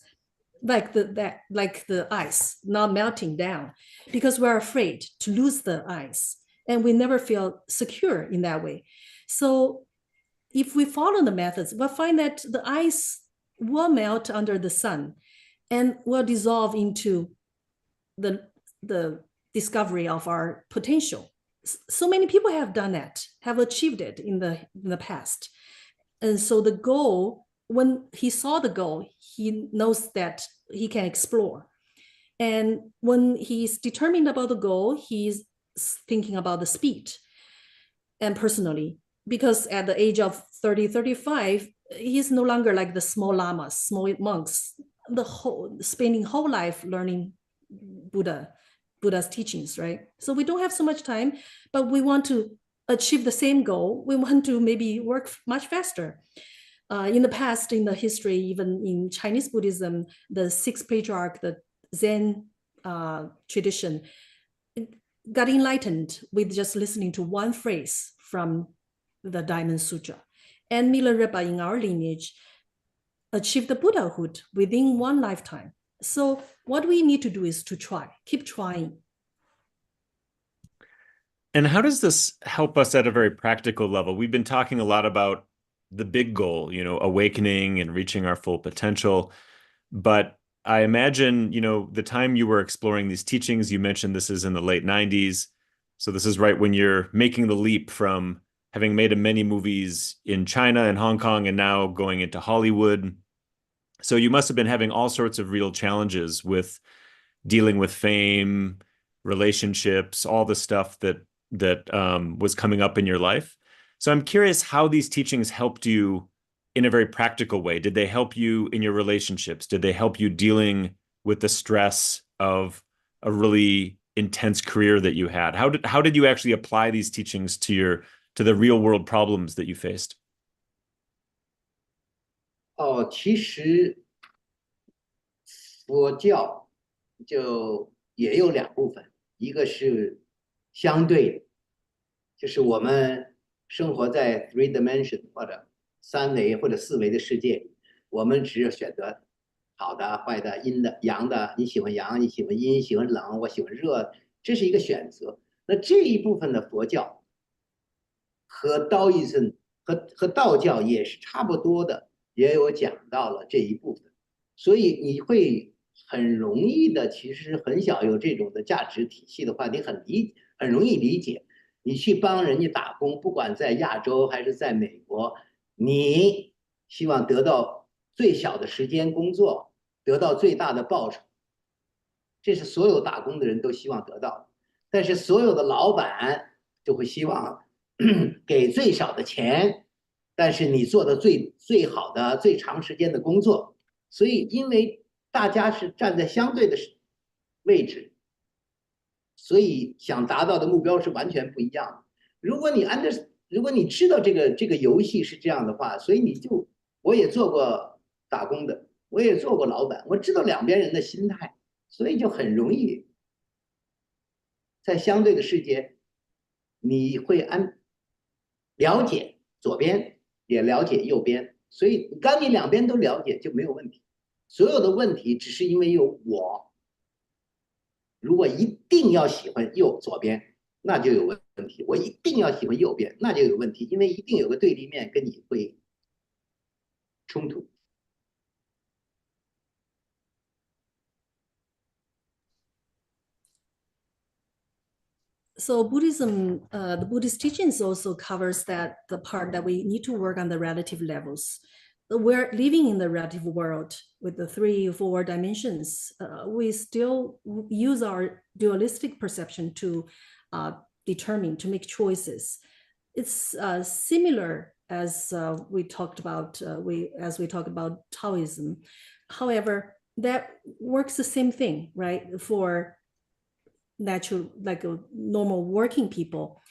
like the ice not melting down, because we're afraid to lose the ice and we never feel secure in that way. So if we follow the methods, we'll find that the ice will melt under the sun and will dissolve into the discovery of our potential. So many people have done that, have achieved it in the past. And so the goal when he saw the goal, he knows that he can explore. And when he's determined about the goal, he's thinking about the speed. And personally, because at the age of 30, 35, he's no longer like the small lamas, small monks, spending whole life learning Buddha's teachings, right? So we don't have so much time, but we want to achieve the same goal. We want to maybe work much faster. In the past, in the history, even in Chinese Buddhism, the sixth patriarch, the Zen tradition, got enlightened with just listening to one phrase from the Diamond Sutra. And Milarepa in our lineage achieved the Buddhahood within one lifetime. So what we need to do is to try, keep trying. And how does this help us at a very practical level? We've been talking a lot about the big goal, awakening and reaching our full potential. But I imagine, the time you were exploring these teachings, you mentioned this is in the late 90s. So this is right when you're making the leap from having made many movies in China and Hong Kong and now going into Hollywood. So you must have been having all sorts of real challenges with dealing with fame, relationships, all the stuff that was coming up in your life. So I'm curious how these teachings helped you in a very practical way. Did they help you in your relationships? Did they help you dealing with the stress of a really intense career that you had? How did you actually apply these teachings to the real world problems that you faced? 其实佛教就也有两部分，一个是相对的，就是我们生活在 three dimension 或者三维或者四维的世界里，我们只有选择好的、坏的、阴的、阳的，你喜欢阳，你喜欢阴，喜欢冷，我喜欢热，这是一个选择。那这一部分的佛教和道义僧和道教也是差不多的，也有讲到了这一部分，所以你会很容易的，其实很小有这种的价值体系的话，你很容易理解。你去帮人家打工，不管在亚洲还是在美国，你希望得到最小的时间工作，得到最大的报酬，这是所有打工的人都希望得到的。但是所有的老板就会希望给最少的钱，但是你做的最好的、最长时间的工作。所以，因为大家是站在相对的位置，所以想达到的目标是完全不一样的。如果你知道这个游戏是这样的话，所以我也做过打工的，我也做过老板，我知道两边人的心态，所以就很容易在相对的世界，你会了解左边，也了解右边，所以当你两边都了解就没有问题。所有的问题只是因为有我，如果一定要喜欢左边，那就有问题；我一定要喜欢右边，那就有问题，因为一定有个对立面跟你会冲突。So Buddhism, the Buddhist teachings also covers the part that we need to work on the relative levels. We're living in the relative world with the 3 or 4 dimensions. We still use our dualistic perception to to make choices. It's similar as we talked about Taoism. However, that works the same thing, right? For natural, like a normal working people,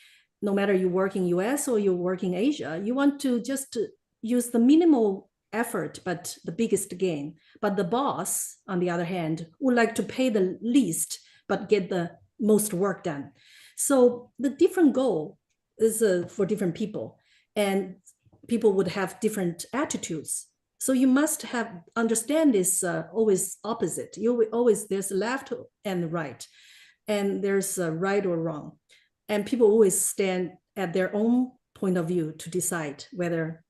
no matter you work in US or you work in Asia, you want to just use the minimal effort but the biggest gain. But the boss, on the other hand, would like to pay the least but get the most work done. So the different goal is for different people, and people would have different attitudes. So you must understand this always opposite. There's left and right, and there's right or wrong. And people always stand at their own point of view to decide whether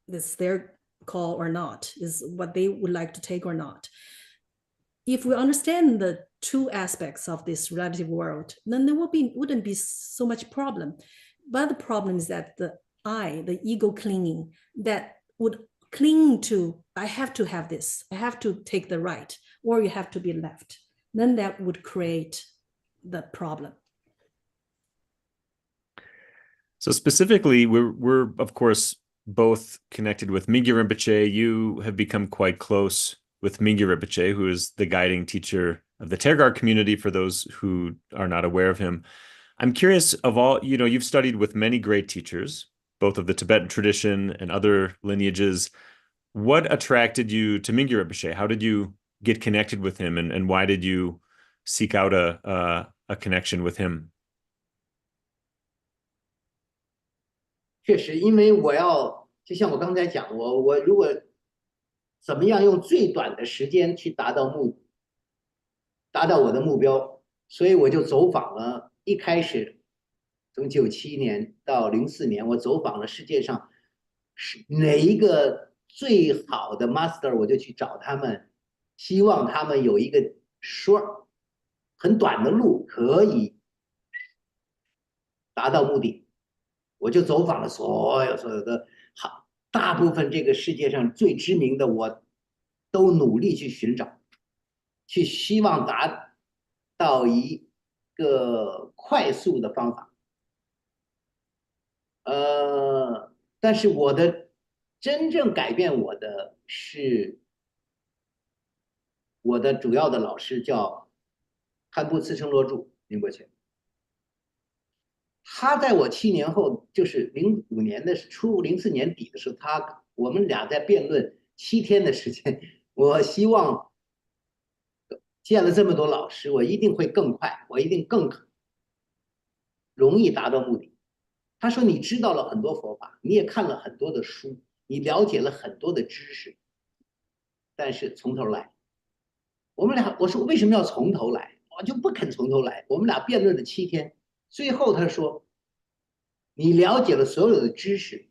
it's their call or not, is what they would like to take or not. If we understand the 2 aspects of this relative world, then there wouldn't be so much problem. But the problem is that the ego clinging, that would cling to, I have to have this, I have to take the right, or you have to be left, then that would create the problem. So specifically, we're of course both connected with Minge Rinpoche. You have become quite close with Minge Rinpoche, who is the guiding teacher of the Tergar community, for those who are not aware of him. I'm curious, of all, you've studied with many great teachers, both of the Tibetan tradition and other lineages. What attracted you to Minge Rinpoche? How did you get connected with him, and why did you seek out a connection with him? 确实，因为就像我刚才讲，我如果怎么样用最短的时间去达到我的目标，所以我就走访了。一开始从97年到04年，我走访了世界上是哪一个最好的 master， 我就去找他们，希望他们有一个很短的路可以达到目的。我就走访了所有的大部分这个世界上最知名的，我都努力去寻找，去希望达到一个快速的方法。但是真正改变我的是我的主要的老师叫堪布茨称罗柱宁波切。他在我7年后，就是05年的初，04年底的时候，我们俩在辩论7天的时间。我希望见了这么多老师，我一定会更快，我一定更容易达到目的。他说：“你知道了很多佛法，你也看了很多的书，你了解了很多的知识，但是从头来。”我说为什么要从头来？我就不肯从头来。我们俩辩论了7天。最后他说：“你了解了所有的知识，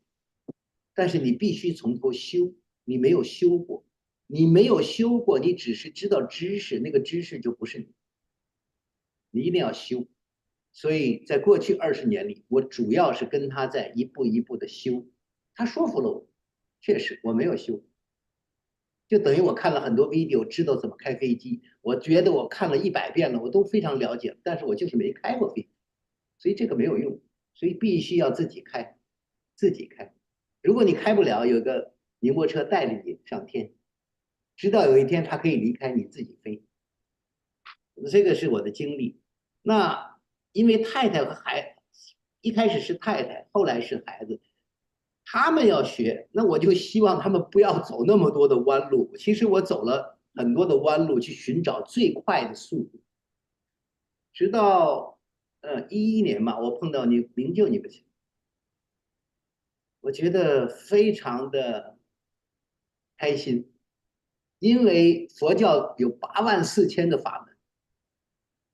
但是你必须从头修。你没有修过，你只是知道知识，那个知识就不是你。你一定要修。”所以在过去20年里，我主要是跟他在一步一步的修。他说服了我，确实我没有修，就等于我看了很多 video， 知道怎么开飞机。我觉得我看了100遍了，我都非常了解，但是我就是没开过飞机。所以这个没有用，所以必须要自己开。如果你开不了，有个宁波车带着你上天，直到有一天他可以离开，你自己飞。这个是我的经历。那因为太太和孩子，一开始是太太，后来是孩子，他们要学，那我就希望他们不要走那么多的弯路。其实我走了很多的弯路去寻找最快的速度，直到11年吧，我碰到明就你们去，我觉得非常的开心，因为佛教有84000个法门，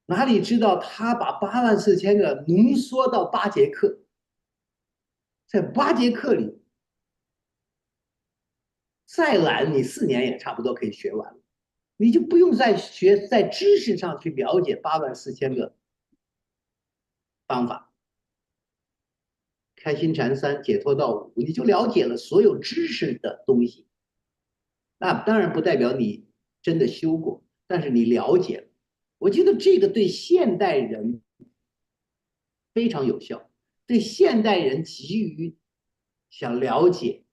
哪里知道他把84000个浓缩到8节课，在8节课里，再懒你4年也差不多可以学完了，你就不用在知识上去了解84000个方法。开心禅3，解脱道5，你就了解了所有知识的东西。那当然不代表你真的修过，但是你了解了。我觉得这个对现代人非常有效，对现代人急于想了解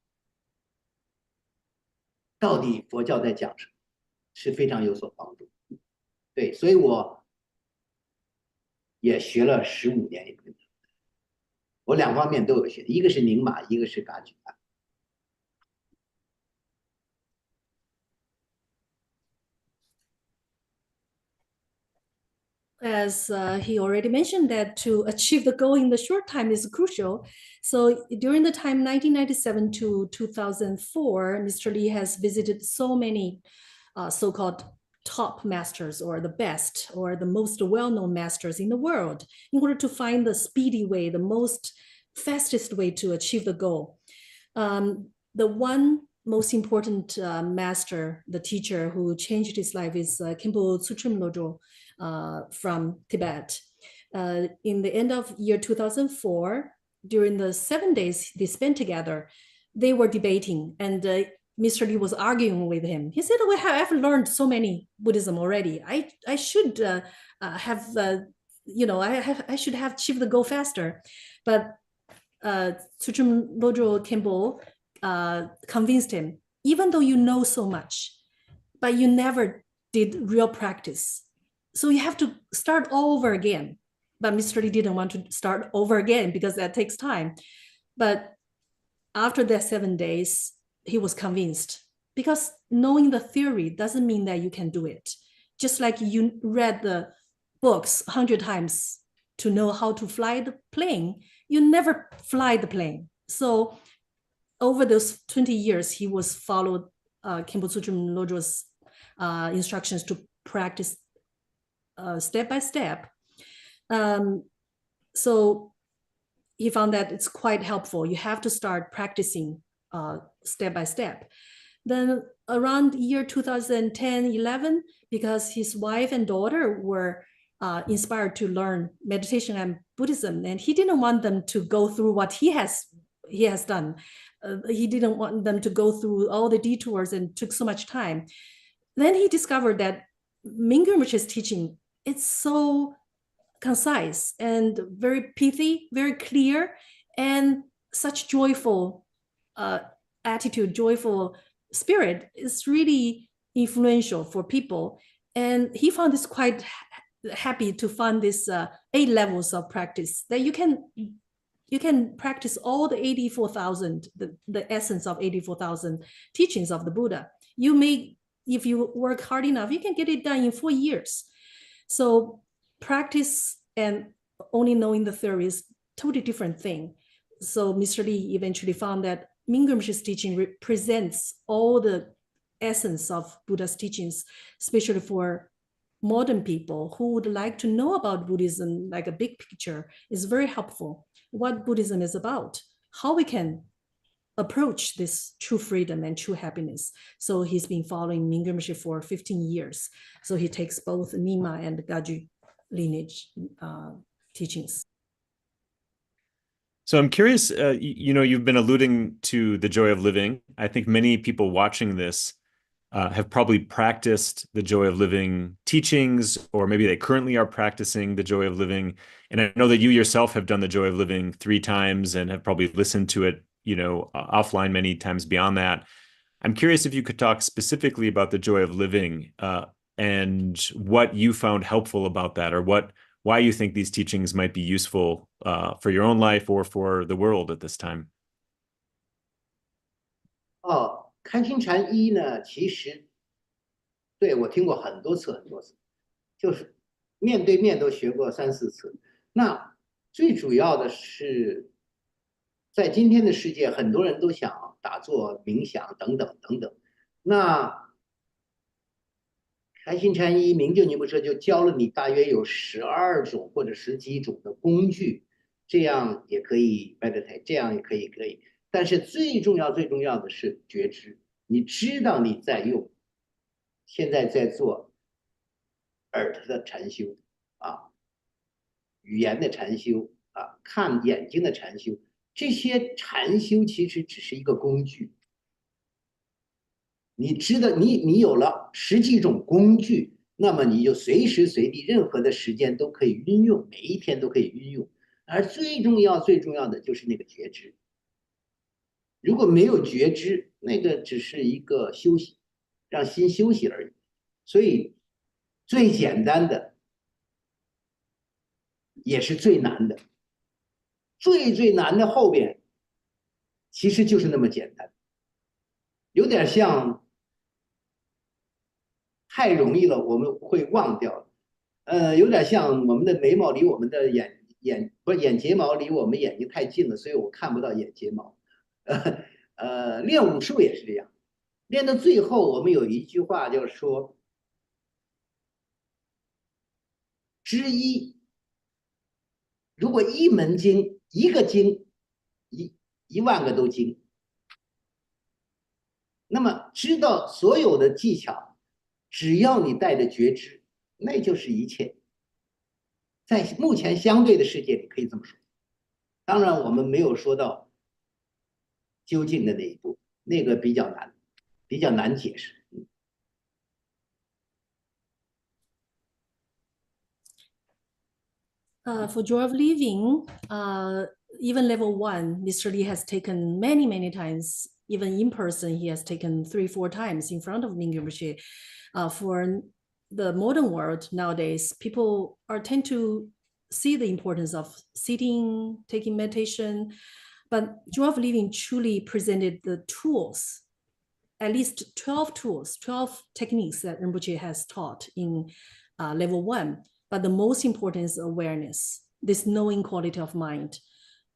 到底佛教在讲什么，是非常有所帮助。对，所以我也学了15年。我2方面都有学，一个是宁玛，一个是噶举。As he already mentioned, that to achieve the goal in the short time is crucial. So during the time 1997 to 2004, Mr. Lee has visited so many so-called top masters, or the best, or the most well-known masters in the world, in order to find the speedy way, the fastest way to achieve the goal. The one most important master, the teacher who changed his life, is Khenpo Tsuchrim Lodro from Tibet. In the end of year 2004, during the 7 days they spent together, they were debating, and Mr. Li was arguing with him. He said, "Well, I've learned so many Buddhism already. I should have, I should have achieved the goal faster." But Tsuchung Lodro Kempo convinced him, even though you know so much, but you never did real practice. So you have to start all over again. But Mr. Li didn't want to start over again because that takes time. But after that 7 days, he was convinced, because knowing the theory doesn't mean that you can do it. Just like you read the books 100 times to know how to fly the plane, you never fly the plane. So over those 20 years, he was followed Khenpo Tsuchung Lodro's instructions to practice step by step. So he found that it's quite helpful. You have to start practicing step by step. Then around year 2010-11, because his wife and daughter were inspired to learn meditation and Buddhism, and he didn't want them to go through what he has done. He didn't want them to go through all the detours and took so much time. Then he discovered that Minge Rinpoche's teaching, it's so concise and very pithy, very clear, and such joyful attitude, joyful spirit is really influential for people. And he found this quite happy to find this 8 levels of practice that you can practice all the 84,000, the essence of 84,000 teachings of the Buddha. You may, if you work hard enough, you can get it done in 4 years. So practice and only knowing the theory is totally different thing. So Mr. Li eventually found that Minge Rinpoche's teaching represents all the essence of Buddha's teachings, especially for modern people who would like to know about Buddhism, like a big picture, is very helpful. What Buddhism is about, how we can approach this true freedom and true happiness. So he's been following Minge Rinpoche for 15 years. So he takes both Nyingma and Gaju lineage teachings. So I'm curious, you've been alluding to the joy of living. I think many people watching this have probably practiced the joy of living teachings, or maybe they currently are practicing the joy of living. And I know that you yourself have done the joy of living 3 times and have probably listened to it, offline many times beyond that. I'm curious if you could talk specifically about the joy of living and what you found helpful about that, or why you think these teachings might be useful for your own life or for the world at this time. 开心禅一呢，其实对我听过很多次，就是面对面都学过3、4次。那最主要的是，在今天的世界，很多人都想打坐、冥想等等等等。那开心禅一明就尼泊车就教了你大约有12种或者10几种的工具，这样也可以 meditate， 这样也可以。但是最重要的是觉知，你知道你在用，现在在做耳朵的禅修啊，语言的禅修啊，看眼睛的禅修，这些禅修其实只是一个工具。你知道你有了10几种工具，那么你就随时随地任何的时间都可以运用，每一天都可以运用。而最重要的就是那个觉知。如果没有觉知，那个只是一个休息，让心休息而已。所以最简单的也是最难的，最难的后边其实就是那么简单，有点像太容易了，我们会忘掉。有点像我们的眉毛离我们的眼睫毛离我们眼睛太近了，所以我看不到眼睫毛。练武术也是这样，练到最后，我们有一句话就是说，知一，如果一门经，一个经，1万个都经。那么知道所有的技巧，只要你带着觉知，那就是一切。在目前相对的世界里可以这么说，当然我们没有说到究竟的那一步，那个比较难。比较难解释。For joy of living, even level 1, Mr. Lee has taken many times, even in person, he has taken 3-4 times in front of Minge Rinpoche. For the modern world nowadays, people tend to see the importance of sitting, taking meditation, but joy of living truly presented the tools, at least 12 tools, 12 techniques that Rinpoche has taught in level 1. But the most important is awareness, this knowing quality of mind.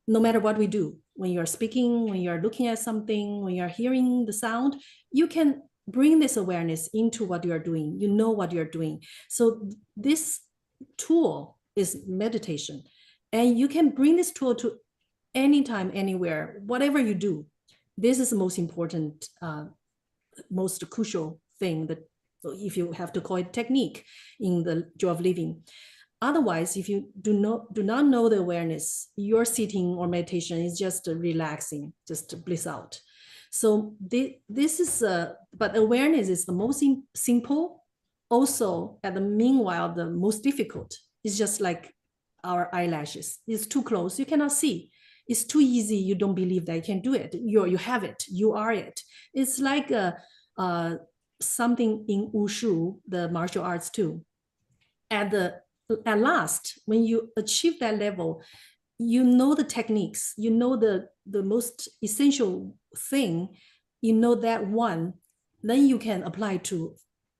No matter what we do, when you're speaking, when you're looking at something, when you're hearing the sound, you can bring this awareness into what you're doing. You know what you're doing. So this tool is meditation. And you can bring this tool to anytime, anywhere, whatever you do. This is the most important, most crucial thing that, so if you have to call it technique in the joy of living. Otherwise, if you do not know the awareness, your sitting or meditation is just relaxing, just bliss out. So this is, but awareness is the most simple, also at the meanwhile, the most difficult. It's just like our eyelashes. It's too close, you cannot see. It's too easy, you don't believe that you can do it. You have it, you are it. It's like something in wushu, the martial arts too. At last, when you achieve that level, you know the techniques, you know the most essential thing, you know that one, then you can apply to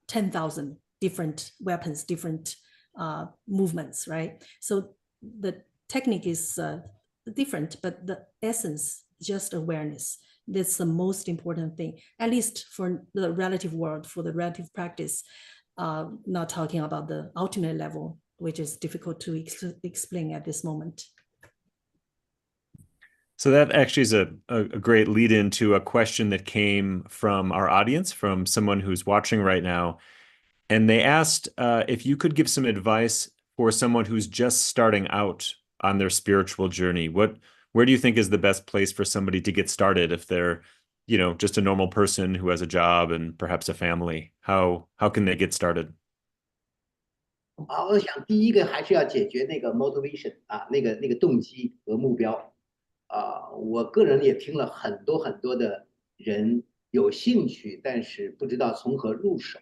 10,000 different weapons, different movements, right? So the technique is different, but the essence, just awareness. That's the most important thing, at least for the relative world, for the relative practice, not talking about the ultimate level, which is difficult to explain at this moment. So that actually is a great lead into a question that came from our audience, from someone who's watching right now. And they asked if you could give some advice for someone who's just starting out on their spiritual journey. Where do you think is the best place for somebody to get started if they're, just a normal person who has a job and perhaps a family? How can they get started? 我想第一个还是要解决那个 motivation 那个动机和目标我个人也听了很多的人有兴趣，但是不知道从何入手。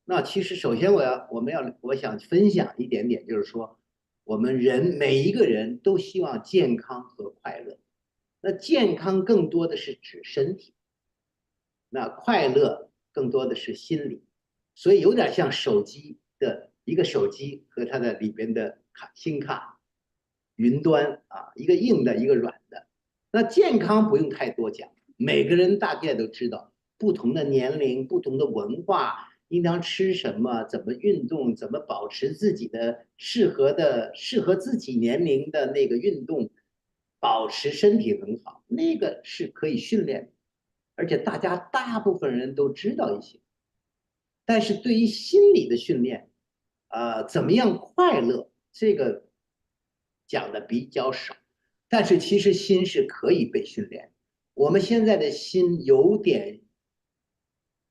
那其实首先我想分享一点点，就是说我们每一个人都希望健康和快乐。那健康更多的是指身体，那快乐更多的是心理，所以有点像一个手机和它的里边的芯卡，云端一个硬的，一个软的。那健康不用太多讲，每个人大概都知道，不同的年龄、不同的文化，应当吃什么，怎么运动，怎么保持自己的适合自己年龄的那个运动，保持身体很好，那个是可以训练的，而且大部分人都知道一些。但是对于心理的训练，怎么样快乐，这个讲的比较少。但是其实心是可以被训练。我们现在的心有点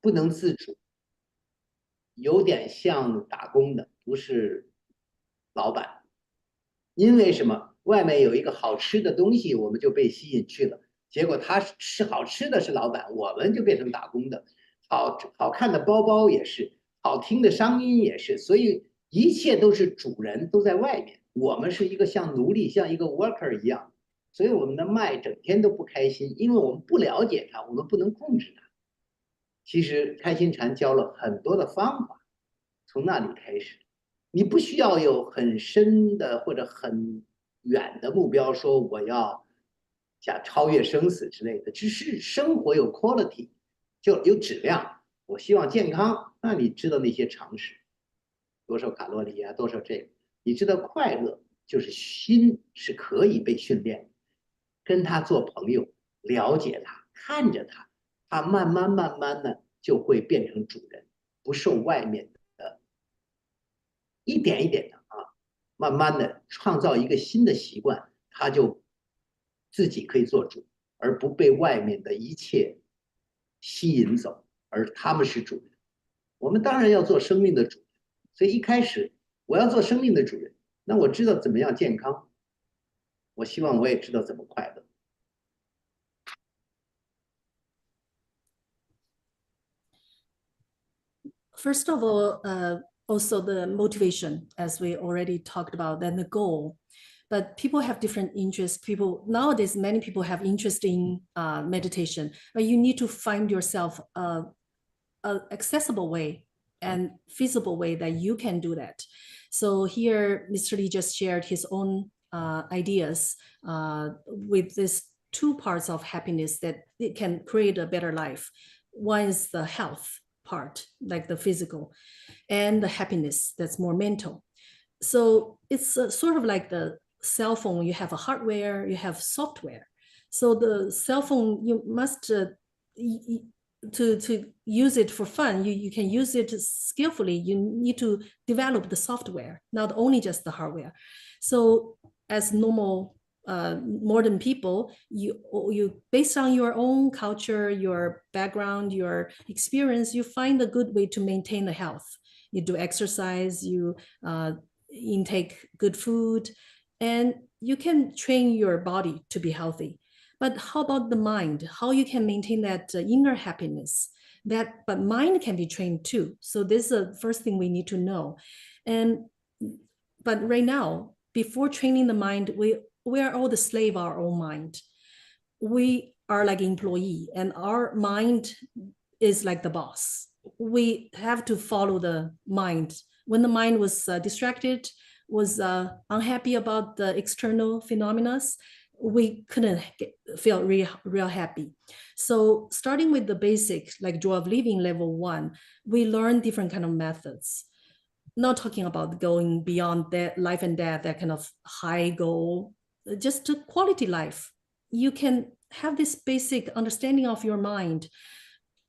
不能自主，有点像打工的，不是老板。因为什么？外面有一个好吃的东西，我们就被吸引去了。结果他吃好吃的是老板，我们就变成打工的。好看的包包也是，好听的声音也是，所以一切都是主人都在外面。我们是一个像奴隶，像一个 worker 一样，所以我们的脉整天都不开心，因为我们不了解它，我们不能控制它。其实开心禅教了很多的方法，从那里开始，你不需要有很深的或者很远的目标，说我要想超越生死之类的，只是生活有 quality， 就有质量。我希望健康，那你知道那些常识，多少卡路里多少这个。你知道快乐就是心是可以被训练，跟他做朋友，了解他，看着他，他慢慢的就会变成主人，不受外面的，一点一点的慢慢的创造一个新的习惯，他就自己可以做主，而不被外面的一切吸引走，而他们是主人。我们当然要做生命的主人，所以一开始我要做生命的主人，那我知道怎么样健康，我希望我也知道怎么快乐。First of all, also the motivation, as we already talked about, then the goal. But people have different interests. People nowadays, many people have interest in meditation, but you need to find yourself a accessible way and feasible way that you can do that. So here, Mr. Lee just shared his own ideas with these two parts of happiness that it can create a better life. One is the health part, like the physical, and the happiness that's more mental. So it's sort of like the cell phone. You have a hardware, you have software. So the cell phone, you must to use it for fun, you can use it skillfully. You need to develop the software, not only just the hardware. So as normal modern people, you based on your own culture, your background, your experience, you find a good way to maintain the health. You do exercise, you intake good food, and you can train your body to be healthy. But how about the mind? How you can maintain that inner happiness? But mind can be trained too. So this is the first thing we need to know. But right now, before training the mind, we are all the slave of our own mind. We are like employee, and our mind is like the boss. We have to follow the mind. When the mind was distracted, was unhappy about the external phenomena, we couldn't feel real happy. So starting with the basic, like joy of living level 1, we learn different kind of methods. Not talking about going beyond that life and death, that kind of high goal, just to quality life. You can have this basic understanding of your mind.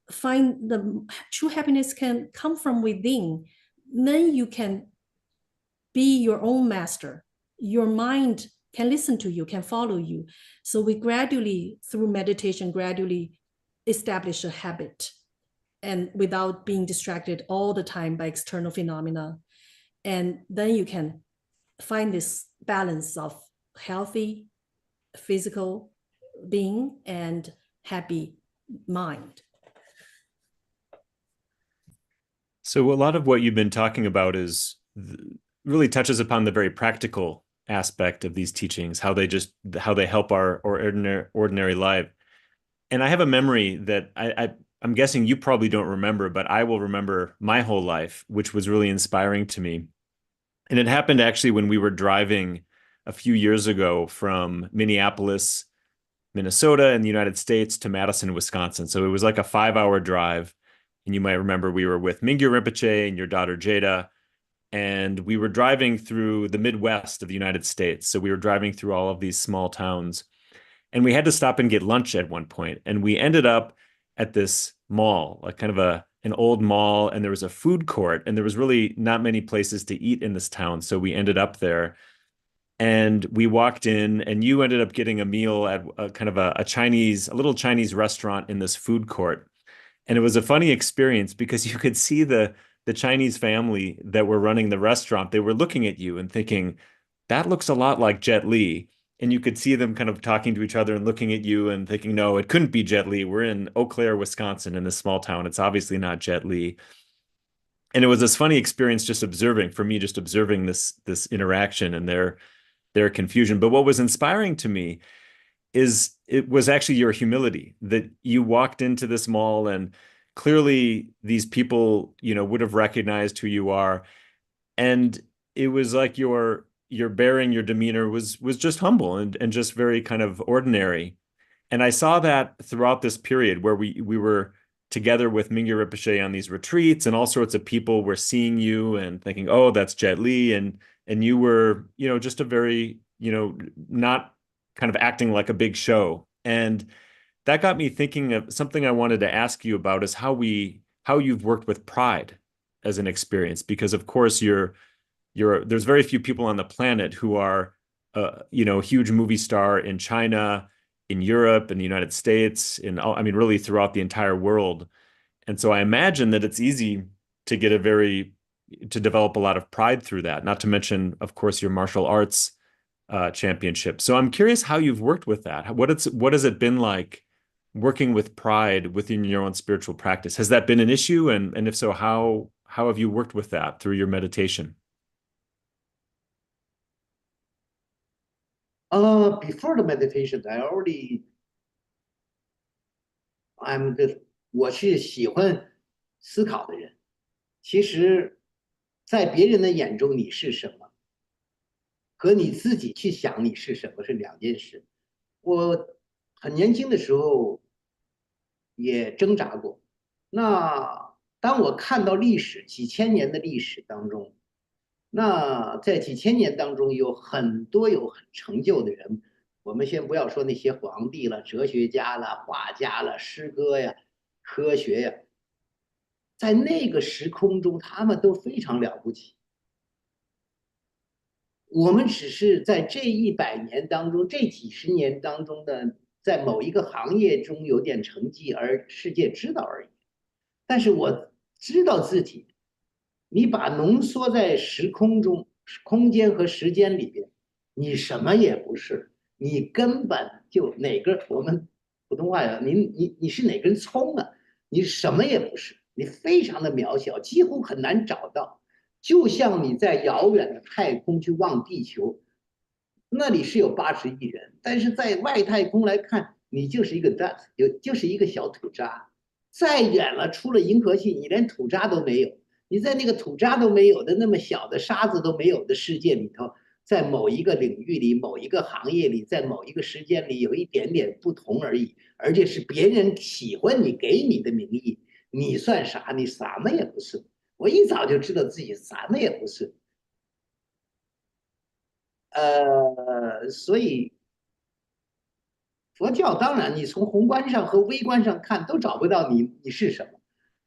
Find the true happiness can come from within. Then you can be your own master. Your mind can listen to you, can follow you. So we gradually, through meditation, gradually establish a habit, and without being distracted all the time by external phenomena. And then you can find this balance of healthy physical being and happy mind. So a lot of what you've been talking about is really touches upon the very practical aspect of these teachings, how they help our ordinary life. And I have a memory that I'm guessing you probably don't remember, but I will remember my whole life, which was really inspiring to me. And it happened actually when we were driving a few years ago from Minneapolis, Minnesota in the United States to Madison, Wisconsin. So it was like a 5-hour drive. And you might remember we were with Minge Rinpoche and your daughter Jada, and we were driving through the Midwest of the United States. So we were driving through all of these small towns, and we had to stop and get lunch at one point. And we ended up at this mall, like kind of an old mall, and there was a food court, and there was really not many places to eat in this town. So we ended up there, and we walked in, and you ended up getting a meal at a kind of a little Chinese restaurant in this food court. And it was a funny experience because you could see the Chinese family that were running the restaurant. They were looking at you and thinking, that looks a lot like Jet Li. And you could see them kind of talking to each other and looking at you and thinking, no, it couldn't be Jet Li. We're in Eau Claire, Wisconsin, in this small town. It's obviously not Jet Li. And it was this funny experience just observing this interaction and their confusion. But what was inspiring to me is it was actually your humility, that you walked into this mall and clearly these people, would have recognized who you are. And it was like your bearing, your demeanor was just humble and just very kind of ordinary. And I saw that throughout this period where we were together with Minge Rinpoche on these retreats, and all sorts of people were seeing you and thinking, oh, that's Jet Li. And you were, just a very, not kind of acting like a big show. And that got me thinking of something I wanted to ask you about, is how you've worked with pride as an experience, because of course there's very few people on the planet who are a huge movie star in China, in Europe, in the United States, really throughout the entire world. And so I imagine that it's easy to get to develop a lot of pride through that, not to mention, of course, your martial arts championship. So I'm curious how you've worked with that. What has it been like working with pride within your own spiritual practice? Has that been an issue? And if so, how have you worked with that through your meditation? Before the meditation,我是喜欢思考的人。其实，在别人的眼中你是什么，和你自己去想你是什么是两件事。我很年轻的时候也挣扎过。那当我看到历史几千年的历史当中，那在几千年当中有很多有很成就的人，我们先不要说那些皇帝了、哲学家了、画家了、诗歌呀、科学呀，在那个时空中他们都非常了不起。我们只是在这100年当中、这几十年当中的，在某一个行业中有点成绩而世界知道而已。但是我知道自己，你把浓缩在时空中、空间和时间里边，你什么也不是，你根本就哪个我们普通话呀，你是哪根葱啊？你什么也不是，你非常的渺小，几乎很难找到。就像你在遥远的太空去望地球，那里是有80亿人，但是在外太空来看，你就是一个 dust，就是一个小土渣。再远了，出了银河系，你连土渣都没有。你在那个土渣都没有的那么小的沙子都没有的世界里头，在某一个领域里、某一个行业里、在某一个时间里有一点点不同而已，而且是别人喜欢你给你的名义，你算啥？你什么也不是。我一早就知道自己什么也不是。所以佛教当然你从宏观上和微观上看都找不到你是什么，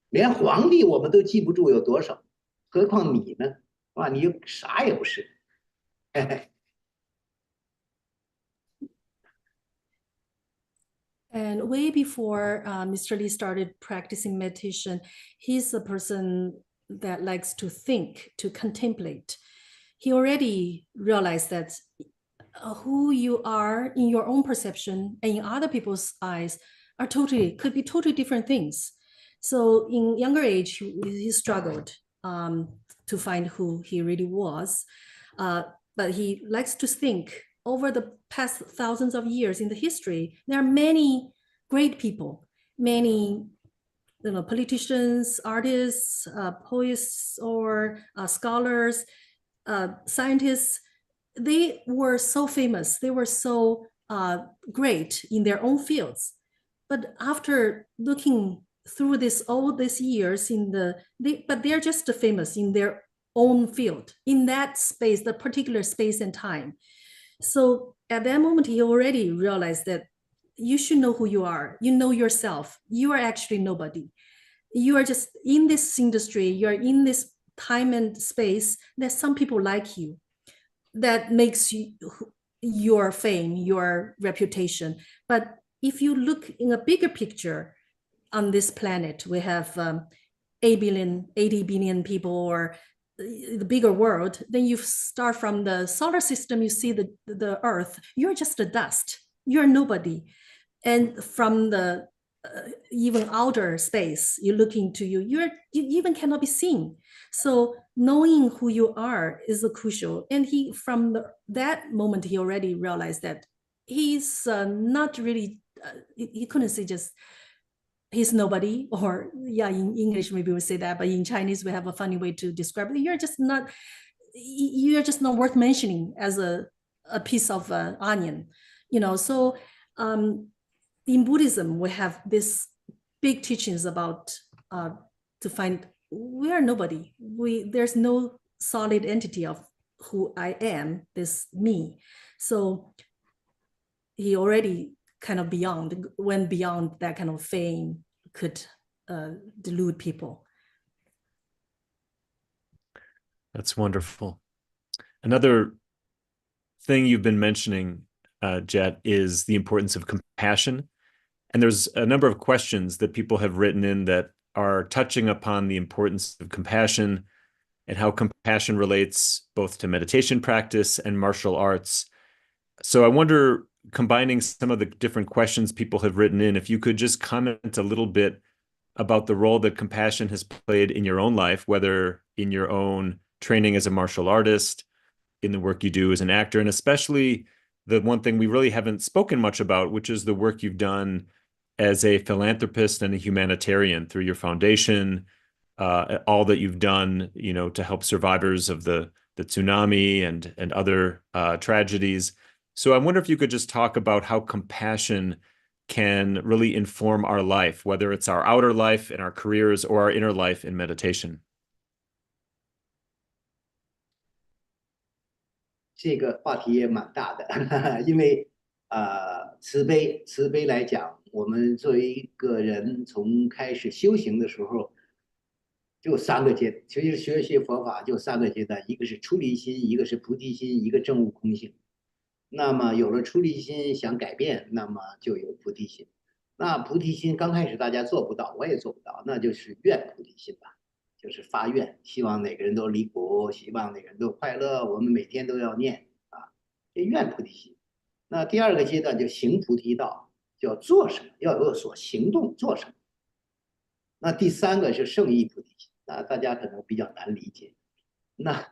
连皇帝我们都记不住有多少，何况你呢？啊，你啥也不是。And way before Mr. Lee started practicing meditation, he's a person that likes to think, to contemplate. He already realized that who you are in your own perception and in other people's eyes could be totally different things. So in younger age, he struggled to find who he really was. But he likes to think over the past thousands of years in the history, there are many great people, many politicians, artists, poets, or scholars, scientists. They were so famous. They were so great in their own fields. But after looking through all these years but they're just famous in their own field, in that space, the particular space and time. So at that moment, he already realized that you should know who you are. You know yourself. You are actually nobody. You are just in this industry. You're in this time and space. There's some people like you. That makes your fame, your reputation. But if you look in a bigger picture on this planet, we have 80 billion people, or the bigger world. Then you start from the solar system, you see the Earth, you're just a dust, you're nobody. And from the even outer space, you look into you even cannot be seen. So knowing who you are is crucial. And that moment, he already realized that he's not really, he couldn't say just, he's nobody, or in English maybe we say that, but in Chinese we have a funny way to describe it. You're just not worth mentioning as a piece of onion, So in Buddhism we have this big teachings about to find we are nobody. There's no solid entity of who I am, this me. So he already kind of went beyond that kind of fame could delude people. That's wonderful. Another thing you've been mentioning, Jet, is the importance of compassion. And there's a number of questions that people have written in that are touching upon the importance of compassion and how compassion relates both to meditation practice and martial arts. So I wonder, combining some of the different questions people have written in, if you could just comment a little bit about the role that compassion has played in your own life, whether in your own training as a martial artist, in the work you do as an actor, and especially the one thing we really haven't spoken much about, which is the work you've done as a philanthropist and a humanitarian through your foundation, all that you've done, to help survivors of the tsunami and other tragedies. So I wonder if you could just talk about how compassion can really inform our life, whether it's our outer life in our careers or our inner life in meditation. 这个话题也蛮大的，因为慈悲来讲，我们作为一个人从开始修行的时候，就3个阶段，其实学习佛法就3个阶段，一个是出离心，一个是菩提心，一个证悟空性。那么有了出离心想改变，那么就有菩提心。那菩提心刚开始大家做不到，我也做不到，那就是愿菩提心吧，就是发愿，希望哪个人都离苦，希望哪个人都快乐，我们每天都要念啊，这愿菩提心。那第2个阶段就行菩提道，叫做什么，要有所行动，做什么。那第3个是圣意菩提心，那大家可能比较难理解。那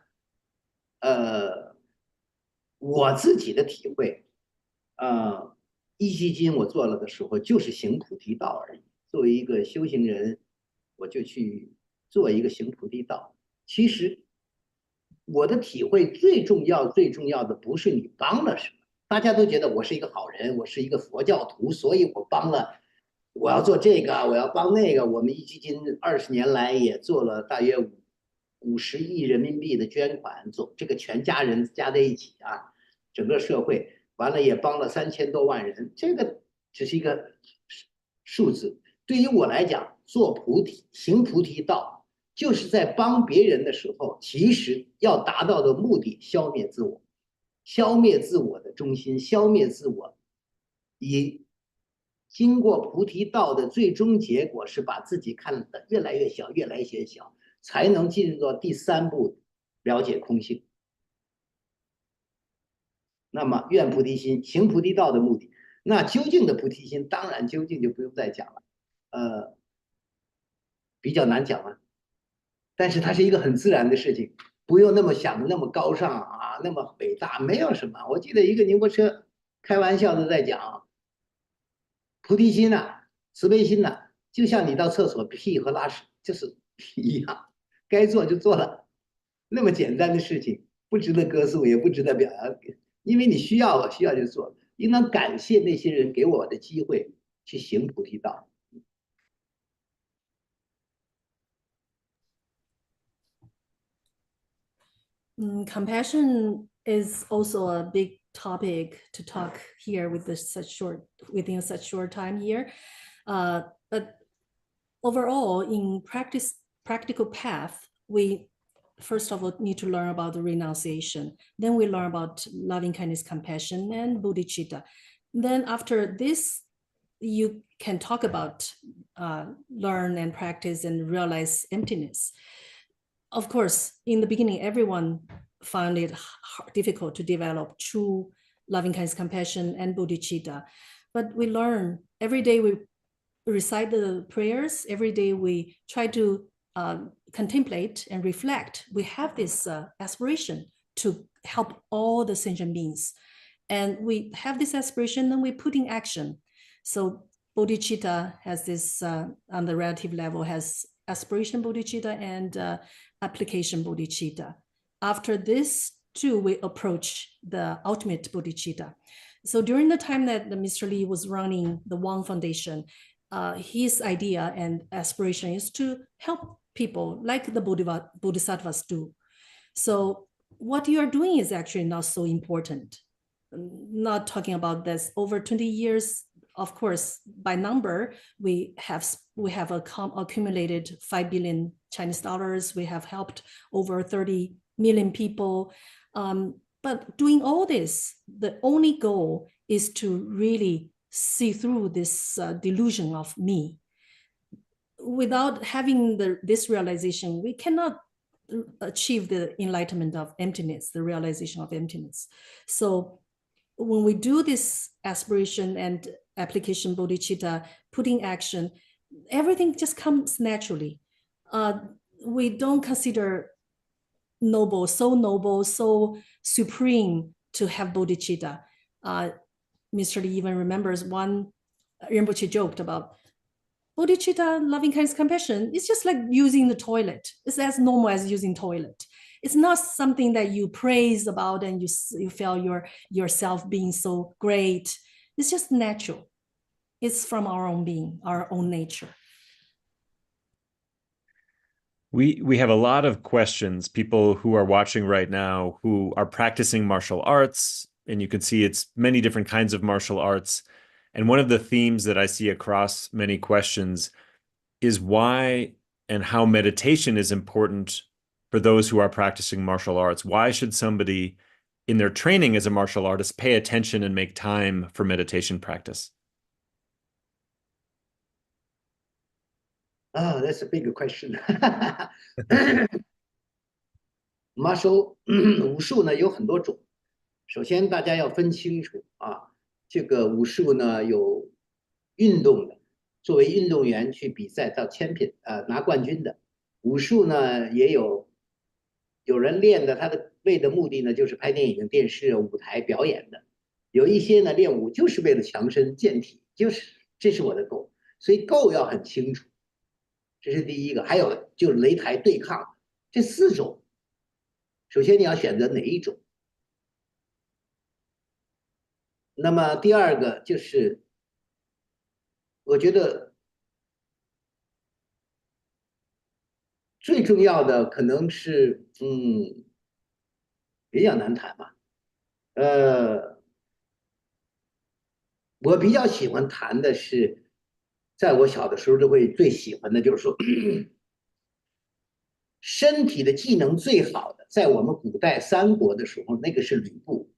我自己的体会，一基金我做了的时候就是行菩提道而已。作为一个修行人，我就去做一个行菩提道。其实我的体会最重要的不是你帮了什么，大家都觉得我是一个好人，我是一个佛教徒，所以我帮了，我要做这个，我要帮那个。我们一基金20年来也做了大约50亿人民币的捐款，这个全家人加在一起啊，整个社会完了也帮了3000多万人，这个只是一个数字。对于我来讲，做菩提行菩提道，就是在帮别人的时候，其实要达到的目的，消灭自我，消灭自我的中心，消灭自我。经过菩提道的最终结果是把自己看得越来越小，越来越小，才能进入到第3步，了解空性。那么愿菩提心，行菩提道的目的，那究竟的菩提心，当然究竟就不用再讲了，比较难讲了。但是它是一个很自然的事情，不用那么想的那么高尚啊，那么伟大，没有什么。我记得一个宁波车开玩笑的在讲，菩提心呐，慈悲心呐，就像你到厕所屁和拉屎就是一样，该做就做了，那么简单的事情，不值得歌颂，也不值得表扬，因为你需要，我需要就做，应当感谢那些人给我的机会去行菩提道。Compassion is also a big topic to talk here within such short time here. But overall, in practical path, we first of all need to learn about the renunciation. Then we learn about loving kindness, compassion, and bodhicitta. Then after this, you can talk about learn and practice and realize emptiness. Of course, in the beginning, everyone found it difficult to develop true loving kindness, compassion, and bodhicitta. But we learn every day. We recite the prayers every day. We try to contemplate and reflect. We have this aspiration to help all the sentient beings, and we have this aspiration, then we put in action. So bodhicitta has this on the relative level, has aspiration bodhicitta and application bodhicitta. After this too, we approach the ultimate bodhicitta. So during the time that Mr. Lee was running the Wang Foundation, his idea and aspiration is to help people like the bodhisattvas do. So what you are doing is actually not so important. Not talking about this over 20 years, of course, by number, we have accumulated 5 billion Chinese dollars. We have helped over 30 million people. But doing all this, the only goal is to really see through this delusion of me. without having this realization, we cannot achieve the enlightenment of emptiness, the realization of emptiness. So when we do this aspiration and application bodhicitta, putting action, everything just comes naturally. We don't consider noble, so supreme to have bodhicitta. Mr. Lee even remembers one Rinpoche joked about bodhicitta, loving kindness, compassion. It's just like using the toilet. It's as normal as using toilet. It's not something that you praise about and you feel yourself being so great. It's just natural. It's from our own being, our own nature. We have a lot of questions, people who are watching right now who are practicing martial arts, and you can see it's many different kinds of martial arts. And one of the themes that I see across many questions is why and how meditation is important for those who are practicing martial arts. Why should somebody in their training as a martial artist pay attention and make time for meditation practice? Oh, that's a big question. Martial 武术呢有很多种，首先大家要分清楚啊，这个武术呢有运动的，作为运动员去比赛到champion拿冠军的，武术呢也有人练的，他的为的目的呢就是拍电影、电视、舞台表演的，有一些呢练武就是为了强身健体，就是这是我的goal，所以goal要很清楚。这是第一个，还有就是擂台对抗，这4种，首先你要选择哪一种。那么第二个就是，我觉得最重要的可能是，比较难谈嘛，我比较喜欢谈的是。在我小的时候就会最喜欢的就是说，身体的技能最好的，在我们古代三国的时候，那个是吕布，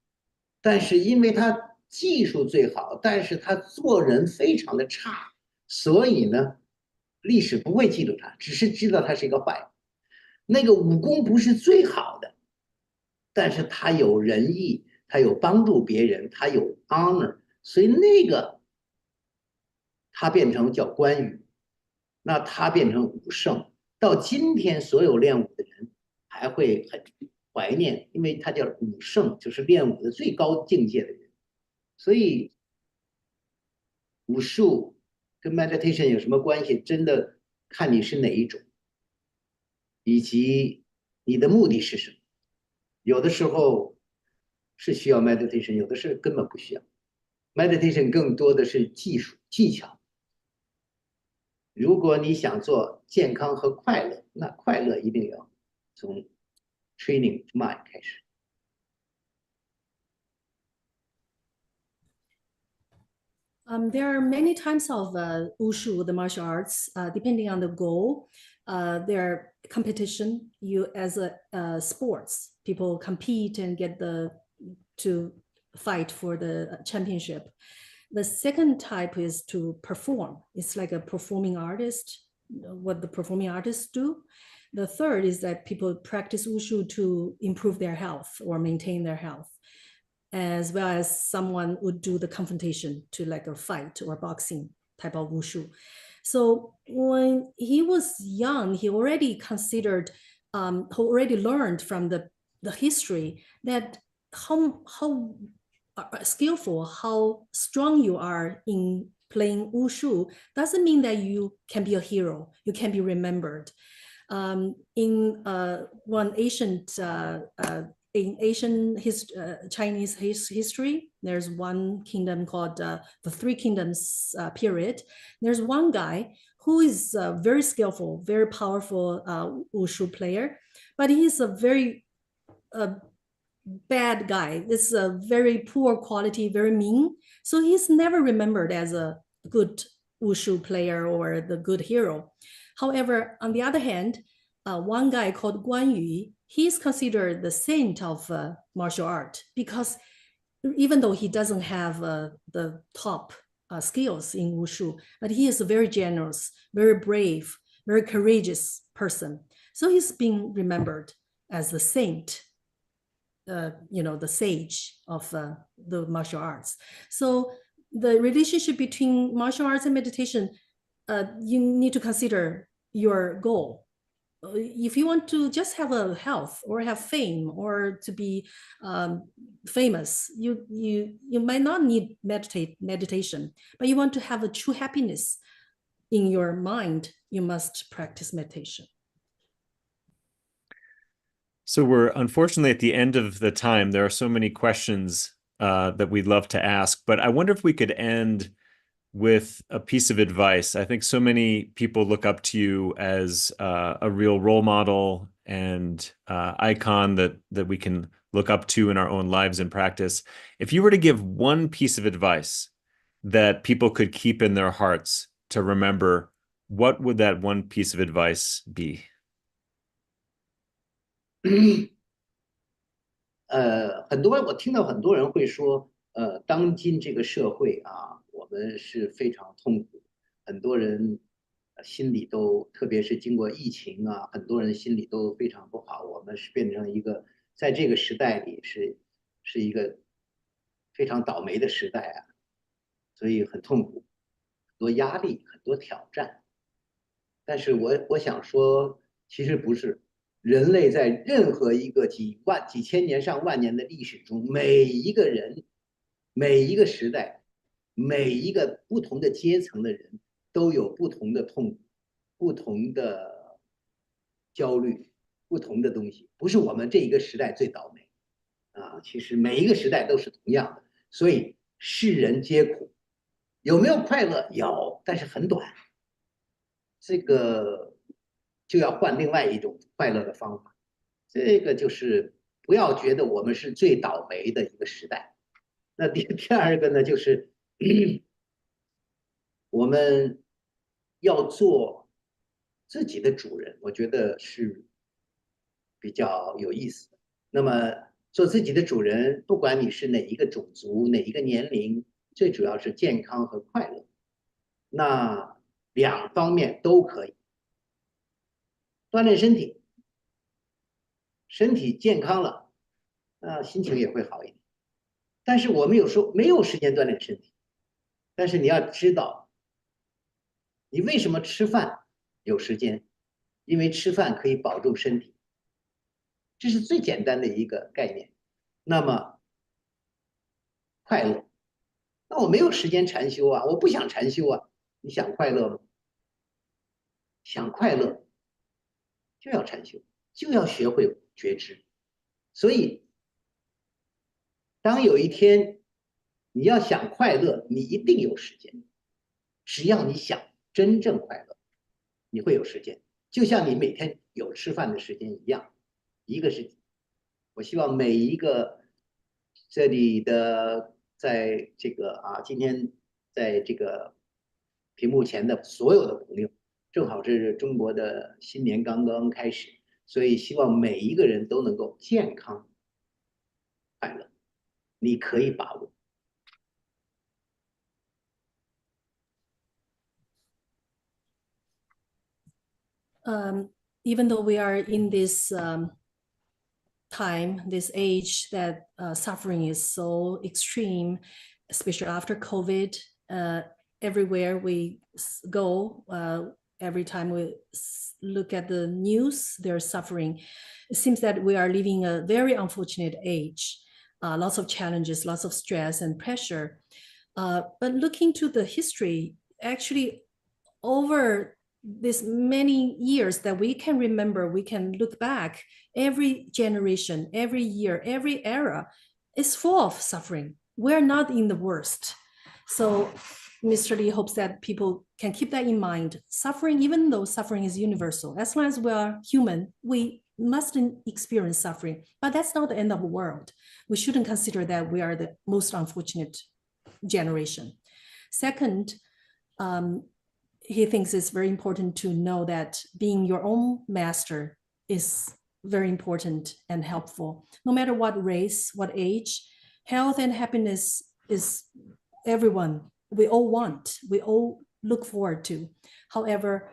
但是因为他技术最好，但是他做人非常的差，所以呢，历史不会记住他，只是知道他是一个坏人。那个武功不是最好的，但是他有仁义，他有帮助别人，他有 honor， 所以那个。他变成叫关羽，那他变成武圣。到今天，所有练武的人还会很怀念，因为他叫武圣，就是练武的最高境界的人。所以，武术跟 meditation 有什么关系？真的看你是哪一种，以及你的目的是什么。有的时候是需要 meditation， 有的是根本不需要。meditation 更多的是技术技巧。如果你想做健康和快乐，那快乐一定要从 training mind 开始。There are many types of wushu, the martial arts, depending on the goal. There are competition. You as a sports, people compete and get to fight for the championship. The second type is to perform. It's like a performing artist, what the performing artists do. The third is that people practice wushu to improve their health or maintain their health, as well as someone would do the confrontation to like a fight or boxing type of wushu. So when he was young, he already considered, already learned from the history that how skillful, how strong you are in playing wushu doesn't mean that you can be a hero, you can be remembered. In one ancient Chinese history, there's one kingdom called the Three Kingdoms period. There's one guy who is very skillful, very powerful wushu player, but he's a very bad guy. It's a very poor quality, very mean. So he's never remembered as a good wushu player or the good hero. However, on the other hand, one guy called Guan Yu, he's considered the saint of martial art because even though he doesn't have the top skills in wushu, but he is a very generous, very brave, very courageous person. So he's being remembered as the saint, the sage of the martial arts. So the relationship between martial arts and meditation, you need to consider your goal. If you want to just have a health or have fame or to be famous, you might not need meditation, but you want to have a true happiness in your mind, you must practice meditation. So we're unfortunately at the end of the time. There are so many questions that we'd love to ask, but I wonder if we could end with a piece of advice. I think so many people look up to you as a real role model and icon that we can look up to in our own lives and practice. If you were to give one piece of advice that people could keep in their hearts to remember, what would that one piece of advice be? 我听到很多人会说，当今这个社会啊，我们是非常痛苦，很多人心里都，特别是经过疫情啊，很多人心里都非常不好。我们是变成一个在这个时代里是一个非常倒霉的时代啊，所以很痛苦，很多压力，很多挑战。但是我想说，其实不是。人类在任何一个几千年、上万年的历史中，每一个人、每一个时代、每一个不同的阶层的人，都有不同的痛苦、不同的焦虑、不同的东西。不是我们这一个时代最倒霉啊，其实每一个时代都是同样的。所以世人皆苦，有没有快乐？有，但是很短。这个就要换另外一种快乐的方法。这个就是不要觉得我们是最倒霉的一个时代。那第二个呢，就是我们要做自己的主人，我觉得是比较有意思的。那么做自己的主人，不管你是哪一个种族、哪一个年龄，最主要是健康和快乐。那两方面都可以。锻炼身体，身体健康了，心情也会好一点。但是我们有时候没有时间锻炼身体，但是你要知道，你为什么吃饭有时间？因为吃饭可以保住身体，这是最简单的一个概念。那么快乐，那我没有时间禅修啊，我不想禅修啊，你想快乐吗？想快乐就要禅修，就要学会觉知。所以，当有一天你要想快乐，你一定有时间。只要你想真正快乐，你会有时间。就像你每天有吃饭的时间一样。一个是，我希望每一个这里的，在这个今天在这个屏幕前的所有的朋友，正好是中国的新年刚刚开始，所以希望每一个人都能够健康快乐，你可以把握。Even though we are in this time, this age that suffering is so extreme, especially after COVID, everywhere we go, every time we look at the news, there's suffering. It seems that we are living a very unfortunate age, lots of challenges, lots of stress and pressure. But looking to the history, actually over this many years that we can remember, we can look back, every generation, every year, every era is full of suffering. We're not in the worst. So Mr. Lee hopes that people can keep that in mind. Suffering, even though suffering is universal, as long as we are human, we must experience suffering, but that's not the end of the world. We shouldn't consider that we are the most unfortunate generation. Second, he thinks it's very important to know that being your own master is very important and helpful. No matter what race, what age, health and happiness is everyone we all want, we all look forward to. However,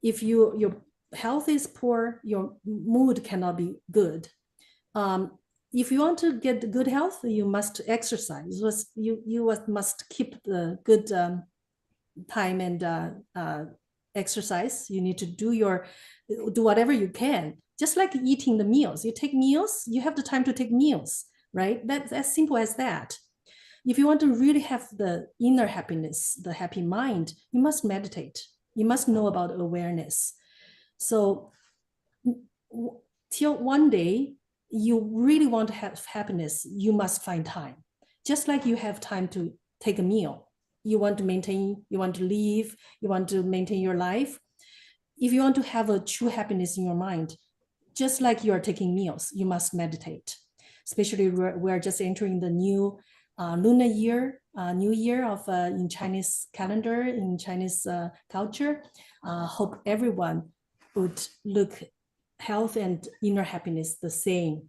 if your health is poor, your mood cannot be good. If you want to get good health, you must exercise. You must keep the good time and exercise. You need to do whatever you can. Just like eating the meals. You take meals, you have the time to take meals, right? That's as simple as that. If you want to really have the inner happiness, the happy mind, you must meditate. You must know about awareness. So till one day you really want to have happiness, you must find time. Just like you have time to take a meal. You want to maintain, you want to live, you want to maintain your life. If you want to have a true happiness in your mind, just like you are taking meals, you must meditate. Especially we're just entering the new lunar year, new year of in Chinese calendar, in Chinese culture. Hope everyone would look health and inner happiness the same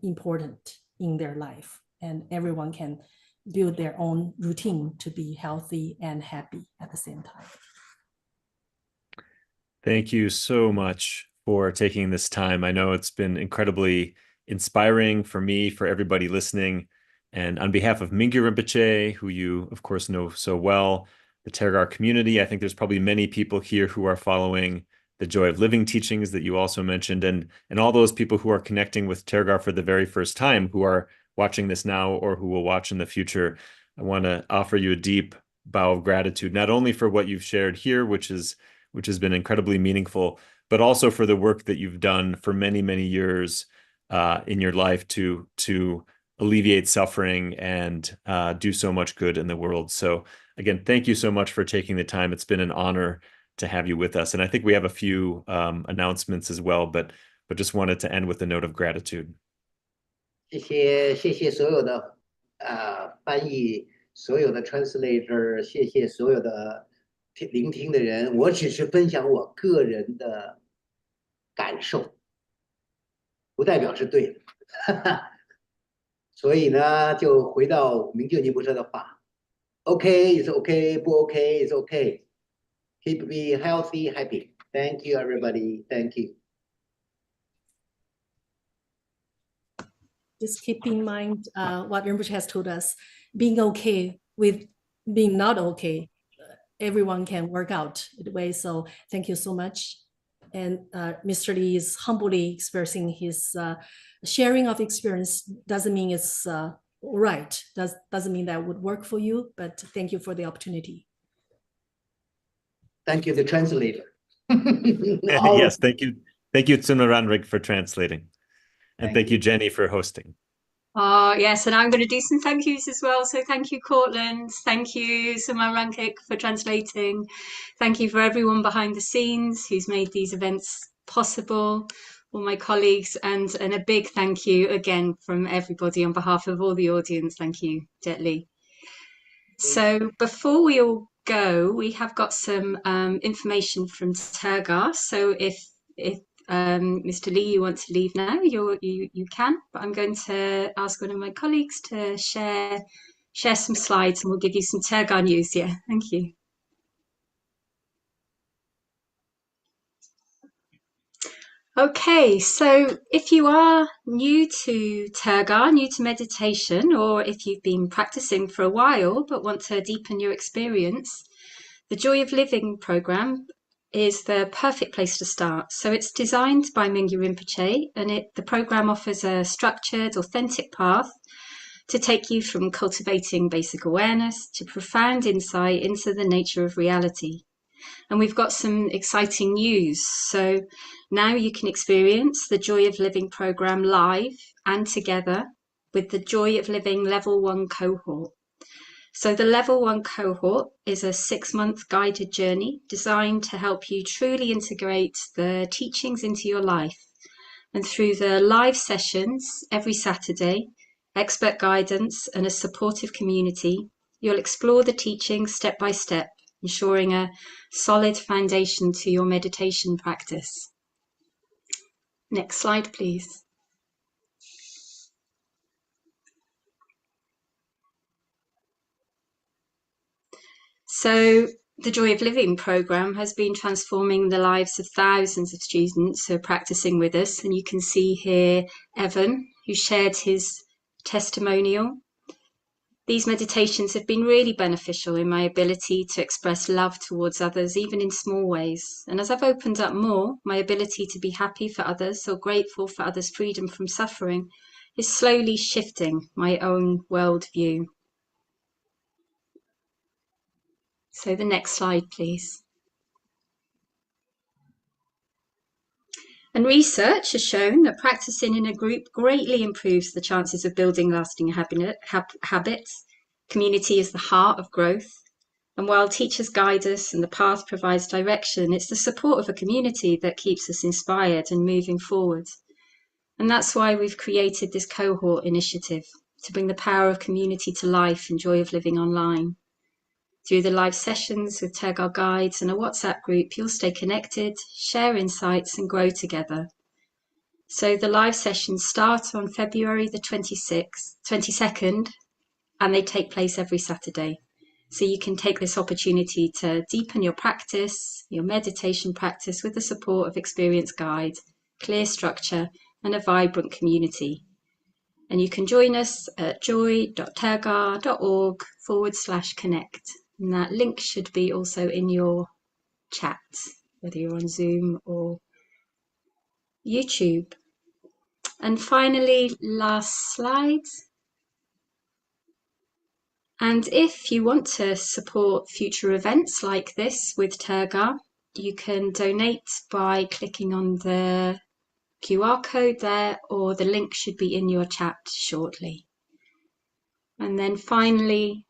important in their life, and everyone can build their own routine to be healthy and happy at the same time. Thank you so much for taking this time. I know it's been incredibly inspiring for me, for everybody listening. And on behalf of Minge Rinpoche, who you, of course, know so well, the Tergar community, I think there's probably many people here who are following the Joy of Living teachings that you also mentioned, and all those people who are connecting with Tergar for the very first time, who are watching this now or who will watch in the future. I want to offer you a deep bow of gratitude, not only for what you've shared here, which has been incredibly meaningful, but also for the work that you've done for many, many years in your life to alleviate suffering and do so much good in the world. So again, thank you so much for taking the time. It's been an honor to have you with us. And I think we have a few announcements as well, but just wanted to end with a note of gratitude. 谢谢所有的翻译，所有的 translator， 谢谢所有的聆听的人。我只是分享我个人的感受，不代表是对的。所以呢，就回到明就尼博士的话 ，OK is OK， 不 OK is OK。Keep be healthy, happy. Thank you, everybody. Thank you. Just keep in mind what Rinpoche has told us, being okay with being not okay. Everyone can work out the way. So thank you so much. And Mr. Lee is humbly expressing his sharing of experience. Doesn't mean it's right. Doesn't mean that would work for you, but thank you for the opportunity. Thank you, the translator. Yes, thank you. Thank you, Tsunaranrig, for translating. And thank you, Jenny, for hosting. Oh, yes, and I'm going to do some thank yous as well. So thank you, Cortland. Thank you, Suma Rankik, for translating. Thank you for everyone behind the scenes who's made these events possible, all my colleagues, and a big thank you again from everybody on behalf of all the audience. Thank you, Jet Li. So before we all go, we have got some information from Tergar. So if Mr. Lee, you want to leave now, you can, but I'm going to ask one of my colleagues to share some slides and we'll give you some Tergar news. Yeah, thank you. Okay, so if you are new to Tergar, new to meditation, or if you've been practicing for a while but want to deepen your experience, the Joy of Living program is the perfect place to start. So it's designed by Minge Rinpoche, and the program offers a structured, authentic path to take you from cultivating basic awareness to profound insight into the nature of reality. And we've got some exciting news. So now you can experience the Joy of Living program live and together with the Joy of Living Level 1 cohort. So the Level 1 cohort is a 6-month guided journey designed to help you truly integrate the teachings into your life. And through the live sessions every Saturday, expert guidance and a supportive community, you'll explore the teachings step by step, ensuring a solid foundation to your meditation practice. Next slide, please. So the Joy of Living program has been transforming the lives of thousands of students who are practicing with us. And you can see here Evan, who shared his testimonial. These meditations have been really beneficial in my ability to express love towards others, even in small ways. And as I've opened up more, my ability to be happy for others or grateful for others' freedom from suffering is slowly shifting my own worldview. So the next slide, please. And research has shown that practicing in a group greatly improves the chances of building lasting habits. Community is the heart of growth. And while teachers guide us and the path provides direction, it's the support of a community that keeps us inspired and moving forward. And that's why we've created this cohort initiative, to bring the power of community to life and Joy of Living online. Through the live sessions with Tergar guides and a WhatsApp group, you'll stay connected, share insights and grow together. So the live sessions start on February the 22nd, and they take place every Saturday. So you can take this opportunity to deepen your practice, your meditation practice, with the support of experienced guide, clear structure, and a vibrant community. And you can join us at joy.tergar.org/connect. And that link should be also in your chat, whether you're on Zoom or YouTube. And finally, last slide. And if you want to support future events like this with Tergar, you can donate by clicking on the QR code there, or the link should be in your chat shortly. And then finally,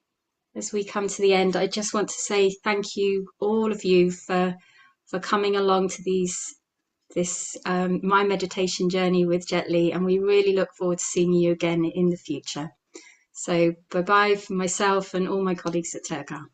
as we come to the end, I just want to say thank you, all of you, for coming along to this my meditation journey with Jet Li, and we really look forward to seeing you again in the future. So bye-bye from myself and all my colleagues at Tergar.